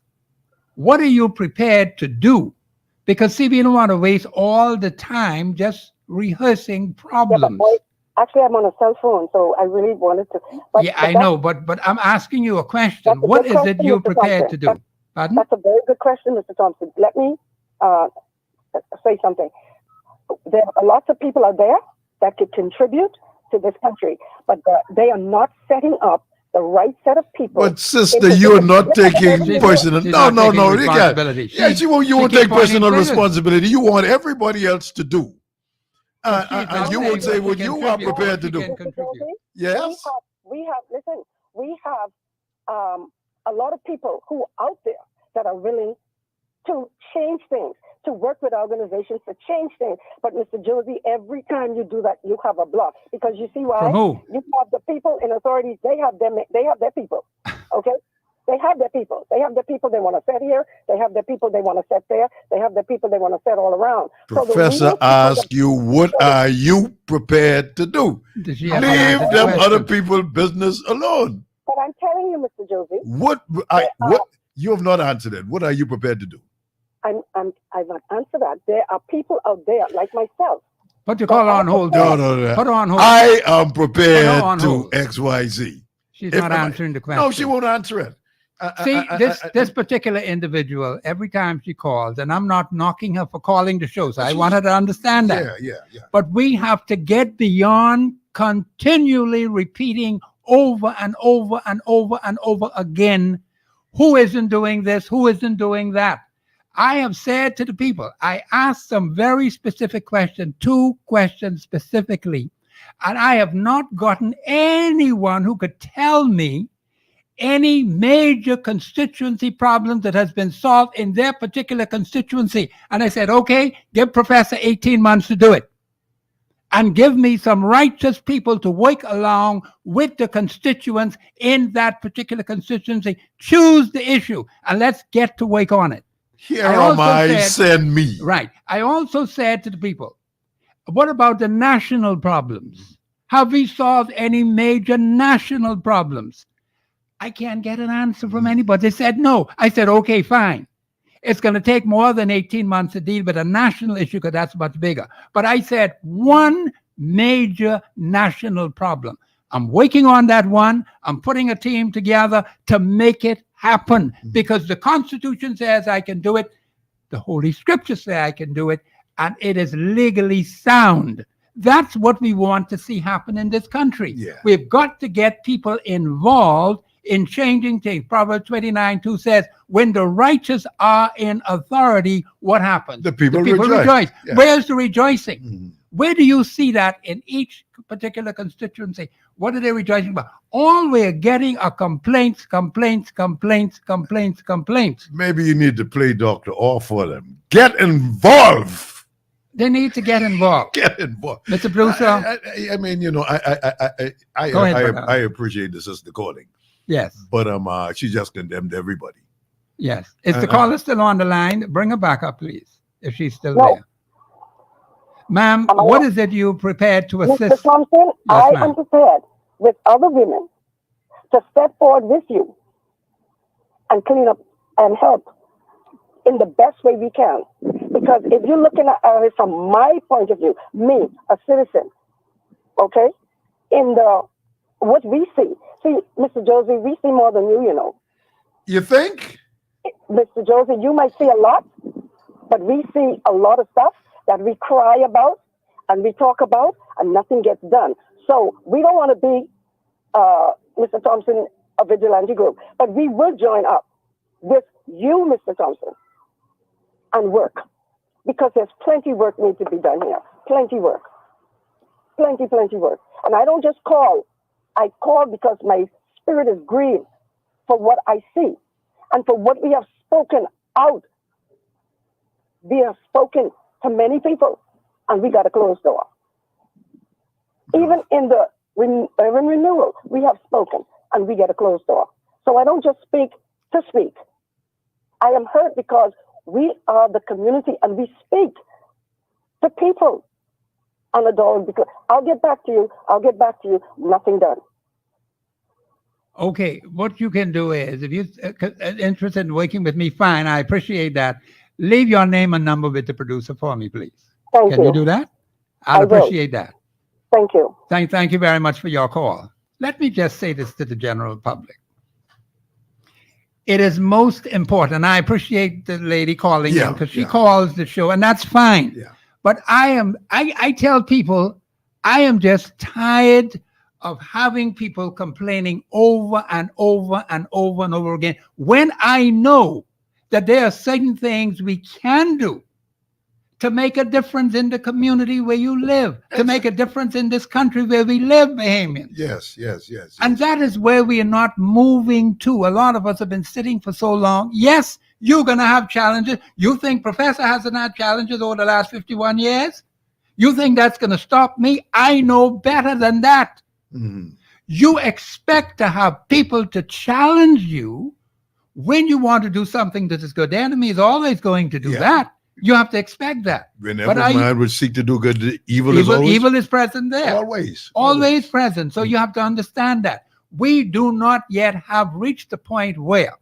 what are you prepared to do? Because see, we don't want to waste all the time just rehearsing problems. Yeah, actually, I'm on a cell phone, so I really wanted to. But I know, but I'm asking you a question. What is it you're prepared to do? Pardon? That's a very good question, Mr. Thompson. Let me say something. There are lots of people out there that could contribute to this country, but they are not setting up the right set of people. But sister, you're not taking personal. No. You won't take personal responsibility. You want everybody else to do, and you won't say what you are prepared to do. Yes. We have a lot of people who are out there that are willing to change things, to work with organizations to change things. But Mr. Josie, every time you do that, you have a block, because you see why? From who? You have the people in authorities. They have their people. Okay. They have their people. They have the people they want to set here. They have the people they want to set there. They have the people they want to set all around. Professor asked you, what are you prepared to do? Leave them other people's business alone. But I'm telling you, Mr. Josie. What you have not answered it. What are you prepared to do? I've not answered that. There are people out there like myself. Put your call on hold. No. Put her on hold. I am prepared to XYZ. She's not answering the question. No, she won't answer it. See, this particular individual, every time she calls, and I'm not knocking her for calling the show, so I want her to understand that. Yeah. But we have to get beyond continually repeating over and over and over and over again, who isn't doing this, who isn't doing that. I have said to the people, I asked some very specific questions, 2 questions specifically, and I have not gotten anyone who could tell me any major constituency problem that has been solved in their particular constituency. And I said, okay, give Professor 18 months to do it. and give me some righteous people to work along with the constituents in that particular constituency. Choose the issue and let's get to work on it. Here I am also I, said- send me. Right. I also said to the people, what about the national problems? Have we solved any major national problems? I can't get an answer from anybody. They said no. I said, okay, fine. It's going to take more than 18 months to deal with a national issue because that's much bigger. But I said one major national problem. I'm working on that one. I'm putting a team together to make it happen because the Constitution says I can do it. The Holy Scriptures say I can do it. And it is legally sound. That's what we want to see happen in this country. Yeah. We've got to get people involved in changing things. Proverbs 29:2 says, when the righteous are in authority, what happens? The people rejoice. Yeah. Where's the rejoicing? Mhm. Where do you see that in each particular constituency? What are they rejoicing about? All we're getting are complaints. Maybe you need to play Dr. All for them. Get involved. They need to get involved. Get involved. Mr. Producer? I mean, you know, Go ahead, brother. I appreciate the sister calling, Yes, but she just condemned everybody. yes. Is the caller still on the line? Bring her back up, please, if she's still No. there. Ma'am, what is it you prepared to Mr. assist? Thompson, Yes, I ma'am. am prepared with other women to step forward with you and clean up and help in the best way we can. Because if you're looking at it from my point of view, me, a citizen, okay, in the what we see, Mr. Josie, we see more than you know. You think? Mr. Josie, you might see a lot, but we see a lot of stuff that we cry about and we talk about and nothing gets done. So we don't want to be, Mr. Thompson, a vigilante group, but we will join up with you, Mr. Thompson, and work. Because there's plenty work needs to be done here. Plenty work. Plenty work. And I don't just call. I call because my spirit is grieved for what I see and for what we have spoken out. We have spoken to many people and we got a closed door. Even in the urban renewal, we have spoken and we get a closed door. So I don't just speak to speak. I am hurt because we are the community and we speak to people on a dollar. Because I'll get back to you. Nothing done. Okay, what you can do is, if you're interested in working with me, fine, I appreciate that. Leave your name and number with the producer for me, please. Can you do that? I'll appreciate that. Thank you. Thank you very much for your call. Let me just say this to the general public. It is most important, and I appreciate the lady calling in because she calls the show, and that's fine. Yeah. But I tell people, I am just tired of having people complaining over and over and over and over again when I know that there are certain things we can do to make a difference in the community where you live, to make a difference in this country where we live, Bahamians. Yes. And that is where we are not moving to. A lot of us have been sitting for so long. Yes, you're going to have challenges. You think Professor hasn't had challenges over the last 51 years? You think that's going to stop me? I know better than that. Mm-hmm. You expect to have people to challenge you when you want to do something that is good. The enemy is always going to do that. You have to expect that. Whenever man would seek to do good, evil is present there. Always present. So you have to understand that. We do not yet have reached the point where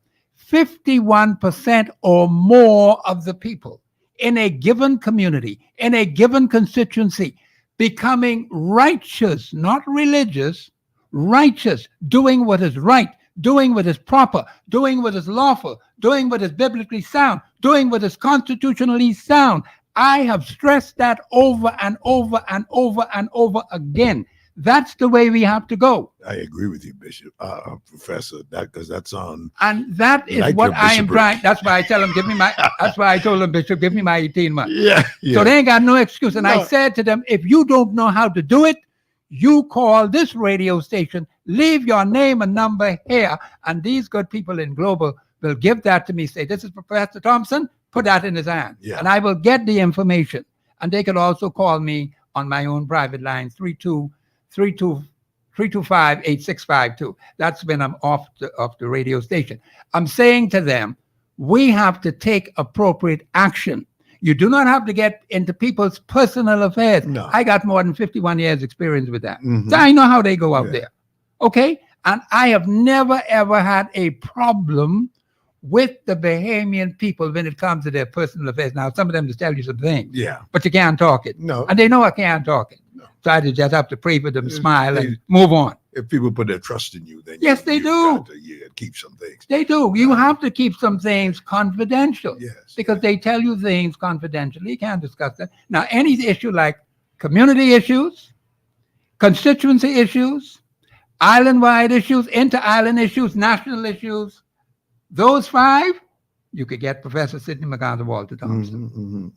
51% or more of the people in a given community, in a given constituency, becoming righteous, not religious, righteous, doing what is right, doing what is proper, doing what is lawful, doing what is biblically sound, doing what is constitutionally sound. I have stressed that over and over and over and over again. That's the way we have to go. I agree with you, Bishop, Professor, because that's on. And that is what I am trying. That's why I tell him, that's why I told him, Bishop, give me my 18 months. Yeah. So they ain't got no excuse. And I said to them, if you don't know how to do it, you call this radio station, leave your name and number here, and these good people in Global will give that to me. Say, this is Professor Thompson, put that in his hand. Yeah. And I will get the information. And they can also call me on my own private line, 325-8652. That's when I'm off the radio station. I'm saying to them, we have to take appropriate action. You do not have to get into people's personal affairs. No. I got more than 51 years experience with that. Mhm. So I know how they go out Yeah. there. Okay? And I have never, ever had a problem with the Bahamian people when it comes to their personal affairs. Now, some of them just tell you some things, Yeah. but you can't talk it. No. And they know I can't talk it. No. So I just have to pray for them, They- smile, they- and move on. If people put their trust in you, then Yes, they you do. got to, you keep some things. They do. You have to keep some things confidential Yes. because they tell you things confidentially. You can't discuss that. Now, any issue like community issues, constituency issues, island-wide issues, inter-island issues, national issues, those 5, you could get Professor Sidney MacArthur Walter Thompson.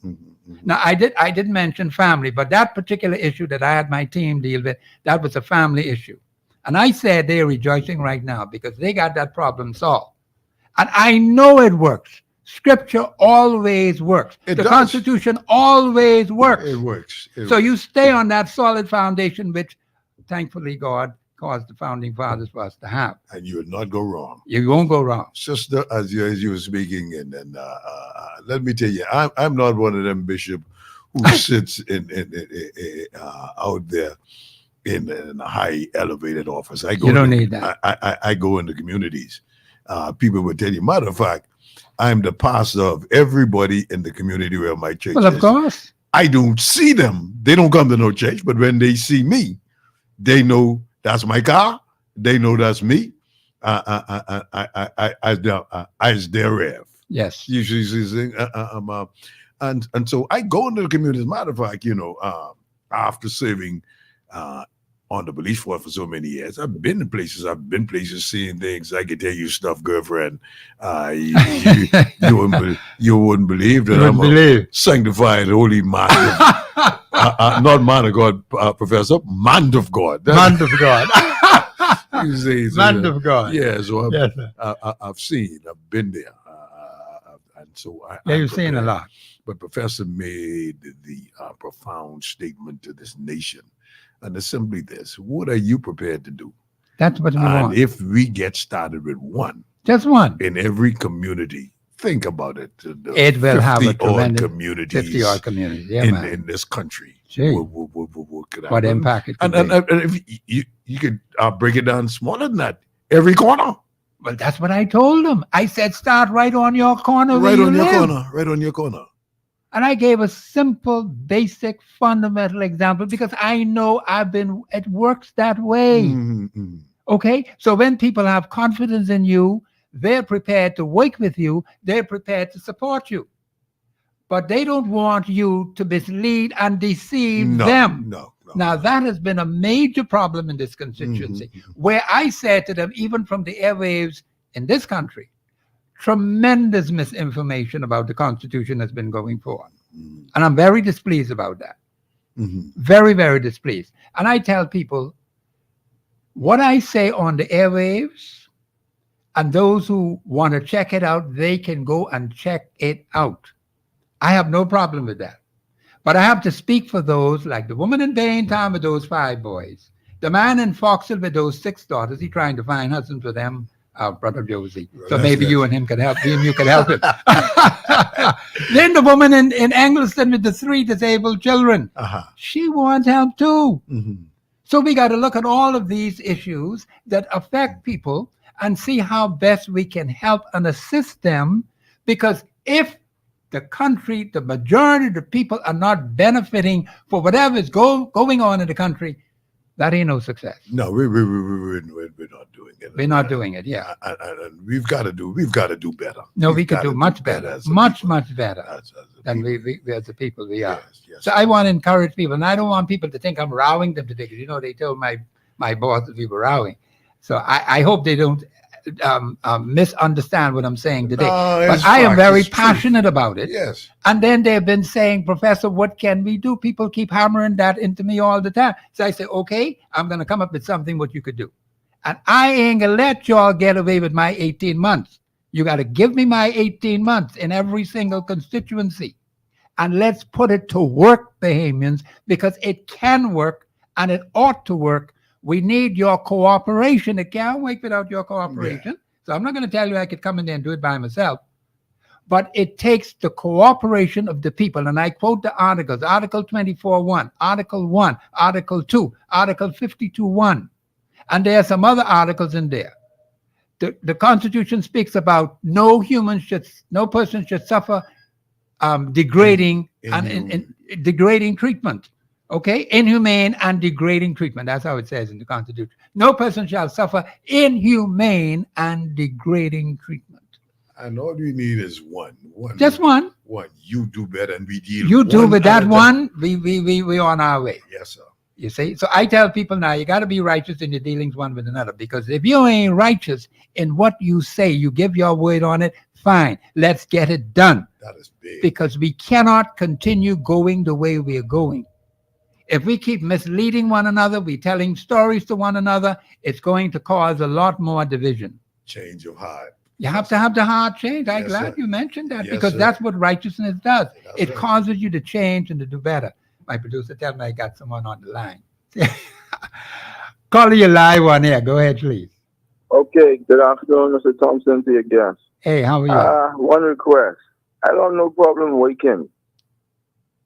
Now, I did mention family, but that particular issue that I had my team deal with, that was a family issue. And I said they're rejoicing right now because they got that problem solved. And I know it works. Scripture always works. It The does. Constitution always works. It works. It So works. you stay on that solid foundation, which thankfully God caused the founding fathers for us to have. And you would not go wrong. You won't go wrong. Sister, as you were speaking, and let me tell you, I'm not one of them bishop who sits in out there in a high elevated office. I go. You don't in the- need that. I go in the communities. People would tell you. Matter of fact, I'm the pastor of everybody in the community where my church Well, of is. course. I don't see them. They don't come to no church, but when they see me, they know that's my car. They know that's me. As their rev. Yes. Usually, and so I go into the community. As a matter of fact, after serving on the police force for so many years, I've been places, seeing things. I can tell you stuff, girlfriend. You wouldn't believe that I'm a sanctified holy man. Not man of God, Professor, man of God. Man of God. You say, so, Man of God. Yeah, so Yes, sir. I've seen, I've been there, and so Yeah, I'm you've seen a prepared. lot. But Professor made the profound statement to this nation, and it's simply this: what are you prepared to do? That's what we And want. if we get started with one Just one. in every community, think about it. The It will have a 50-odd tremendous communities 50-odd community. Yeah, in, man. in this country. Gee. What could What happen? impact it could And be. if you could break it down smaller than that, every corner, Well, that's what I told them. I said, start right on your corner where right you on your live. corner, right on your corner. And I gave a simple, basic, fundamental example because I know it works that way. Mhm. Okay? So when people have confidence in you, they're prepared to work with you, they're prepared to support you. But they don't want you to mislead and deceive No, them. no. Now, that has been a major problem in this constituency, where I said to them, even from the airwaves in this country, tremendous misinformation about the Constitution has been going forward. Mhm. And I'm very displeased about that. Mhm. Very, very displeased. And I tell people, what I say on the airwaves, and those who want to check it out, they can go and check it out. I have no problem with that. But I have to speak for those, like the woman in Baintown with those 5 boys, the man in Foxhill with those 6 daughters. He's trying to find husbands for them, Brother Josie. So That's maybe it. you and him can help. You and you can help him. Then the woman in Engliston with the 3 disabled children. Uh-huh. She wants help too. Mhm. So we got to look at all of these issues that affect people and see how best we can help and assist them. Because if the country, the majority of the people are not benefiting for whatever is going on in the country, that ain't no success. No, we're not doing it. We're not doing it. Yeah. And we've got to do better. No, we We've could gotta do much better, as a much people. better As a than people. we as the people we are. Yes, yes. So I want to encourage people, and I don't want people to think I'm rowing them today. Because they told my boss that we were rowing. So I hope they don't misunderstand what I'm saying today. No, But it's I am fact, very it's truth. passionate about it. Yes. And then they've been saying, Professor, what can we do? People keep hammering that into me all the time. So I say, okay, I'm going to come up with something what you could do. And I ain't going to let y'all get away with my 18 months. You got to give me my 18 months in every single constituency. and let's put it to work, Bahamians, because it can work and it ought to work. We need your cooperation. It can't work without your cooperation. So I'm not going to tell you I could come in there and do it by myself. But it takes the cooperation of the people. And I quote the articles, Article 24.1, Article 1, Article 2, Article 52.1. And there are some other articles in there. The Constitution speaks about no person should suffer degrading degrading treatment. Okay, inhumane and degrading treatment. That's how it says in the Constitution. No person shall suffer inhumane and degrading treatment. And all we need is one. Just one. One. You do better and we deal. You do with that one. We on our way. Yes, sir. You see, so I tell people now, you got to be righteous in your dealings one with another, because if you ain't righteous in what you say, you give your word on it, fine, let's get it done. That is big. Because we cannot continue going the way we're going. If we keep misleading one another, we telling stories to one another, it's going to cause a lot more division. Change of heart. You have to have the heart change. I'm Yes, glad sir. you mentioned that, Yes, because sir. that's what righteousness does. That's It right. causes you to change and to do better. My producer tell me I got someone on the line. Call you live on air. Go ahead, please. Okay, good afternoon, Mr. Thompson, to your guest. Hey, how are you? One request. I don't have no problem waking,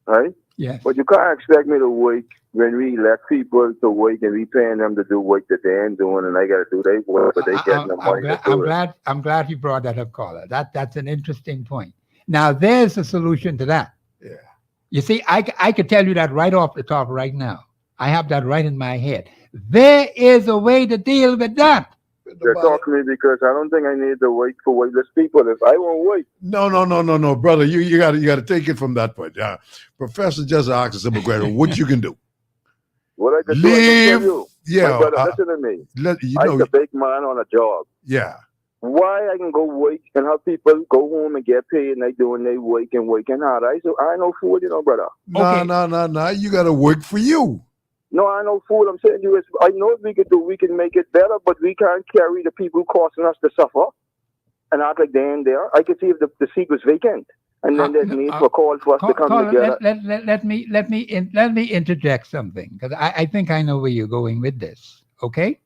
right? Yes. But you can't expect me to wake when we elect people to wake and we paying them to do work that they ain't doing, and I got to do their work, but they getting the money to do it. I'm glad you brought that up, caller. That's an interesting point. Now, there's a solution to that. Yeah. You see, I could tell you that right off the top right now. I have that right in my head. There is a way to deal with that. They're talking to me because I don't think I need to wait for weightless people. If I won't wait. No, brother. You gotta take it from that point. Professor just asked a simple question: what you can do? What I can do, I can tell you. Yeah. My brother, listen to me. I'm a big man on a job. Yeah. Why I can go work and have people go home and get paid and they doing their working hard. I no fool, brother. No. You gotta work for you. No, I no fool. I'm saying you. I know what we can do. We can make it better, but we can't carry the people causing us to suffer and act like they ain't there. I can see if the seat was vacant, and then there's need for call for us to come together. Let me interject something, because I think I know where you're going with this. Okay,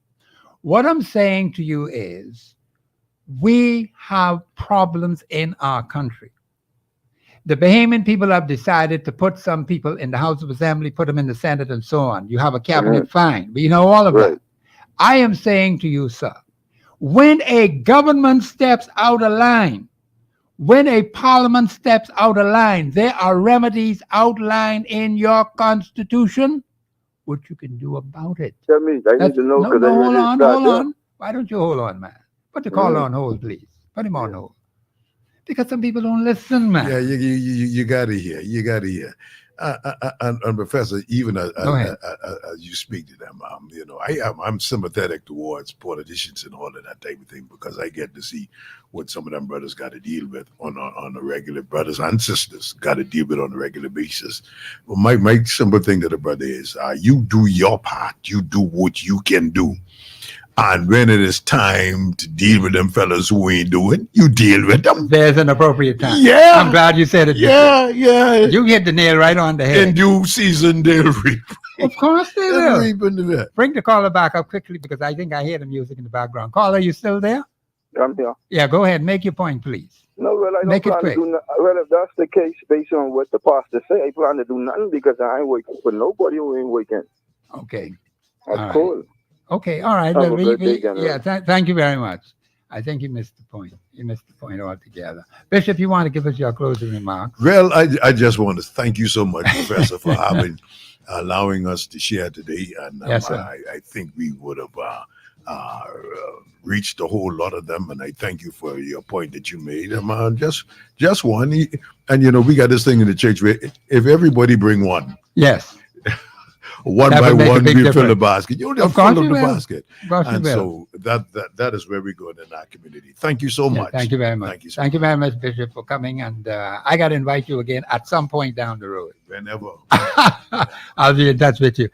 what I'm saying to you is, we have problems in our country. The Bahamian people have decided to put some people in the House of Assembly, put them in the Senate, and so on. You have a cabinet, fine. We know all of that. I am saying to you, sir, when a government steps out of line, when a parliament steps out of line, there are remedies outlined in your constitution, what you can do about it. Tell me, I need to know. Hold on. Why don't you hold on, man? Put the caller on hold, please. Put him on hold. Because some people don't listen, man. Yeah, you gotta hear. You gotta hear. And Professor, even as you speak to them, I'm sympathetic towards politicians and all of that type of thing, because I get to see what some of them brothers got to deal with on a regular, brothers and sisters got to deal with on a regular basis. Well, my simple thing to the brother is, you do your part. You do what you can do. And when it is time to deal with them fellas who ain't doing, you deal with them. There's an appropriate time. Yeah. I'm glad you said it. Yeah. You hit the nail right on the head. In due season, they'll reap. Of course they will. Will. Bring the caller back up quickly, because I think I hear the music in the background. Caller, you still there? I'm here. Yeah, go ahead. Make your point, please. No, well, I Make don't it plan quick. to do well, if that's the case, based on what the pastor say, I plan to do nothing, because I ain't waiting for nobody who ain't waiting. Okay. That's cool. Okay, all right. Have a good day, General. Thank you very much. I think you missed the point. You missed the point altogether. Bishop, you want to give us your closing remarks? Well, I just want to thank you so much, Professor, for allowing us to share today. And Yes, sir. I think we would have reached a whole lot of them. And I thank you for your point that you made. Just one. And, we got this thing in the church where if everybody bring one. Yes. One That by would make a one, big we fill the difference. basket. You don't Of course fill up you the will. basket. Of course you And will. so that is where we go in our community. Thank you so Yeah, much. thank you very much. Thank you so Thank you very much, Bishop, for coming. And I got to invite you again at some point down the road. Whenever. I'll be in touch with you.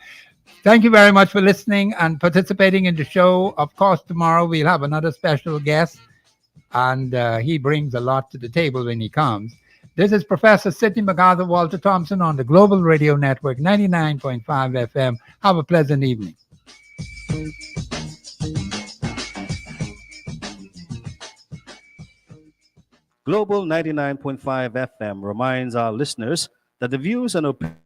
Thank you very much for listening and participating in the show. Of course, tomorrow we'll have another special guest, and he brings a lot to the table when he comes. This is Professor Sidney MacArthur Walter Thompson on the Global Radio Network, 99.5 FM. Have a pleasant evening. Global 99.5 FM reminds our listeners that the views and opinions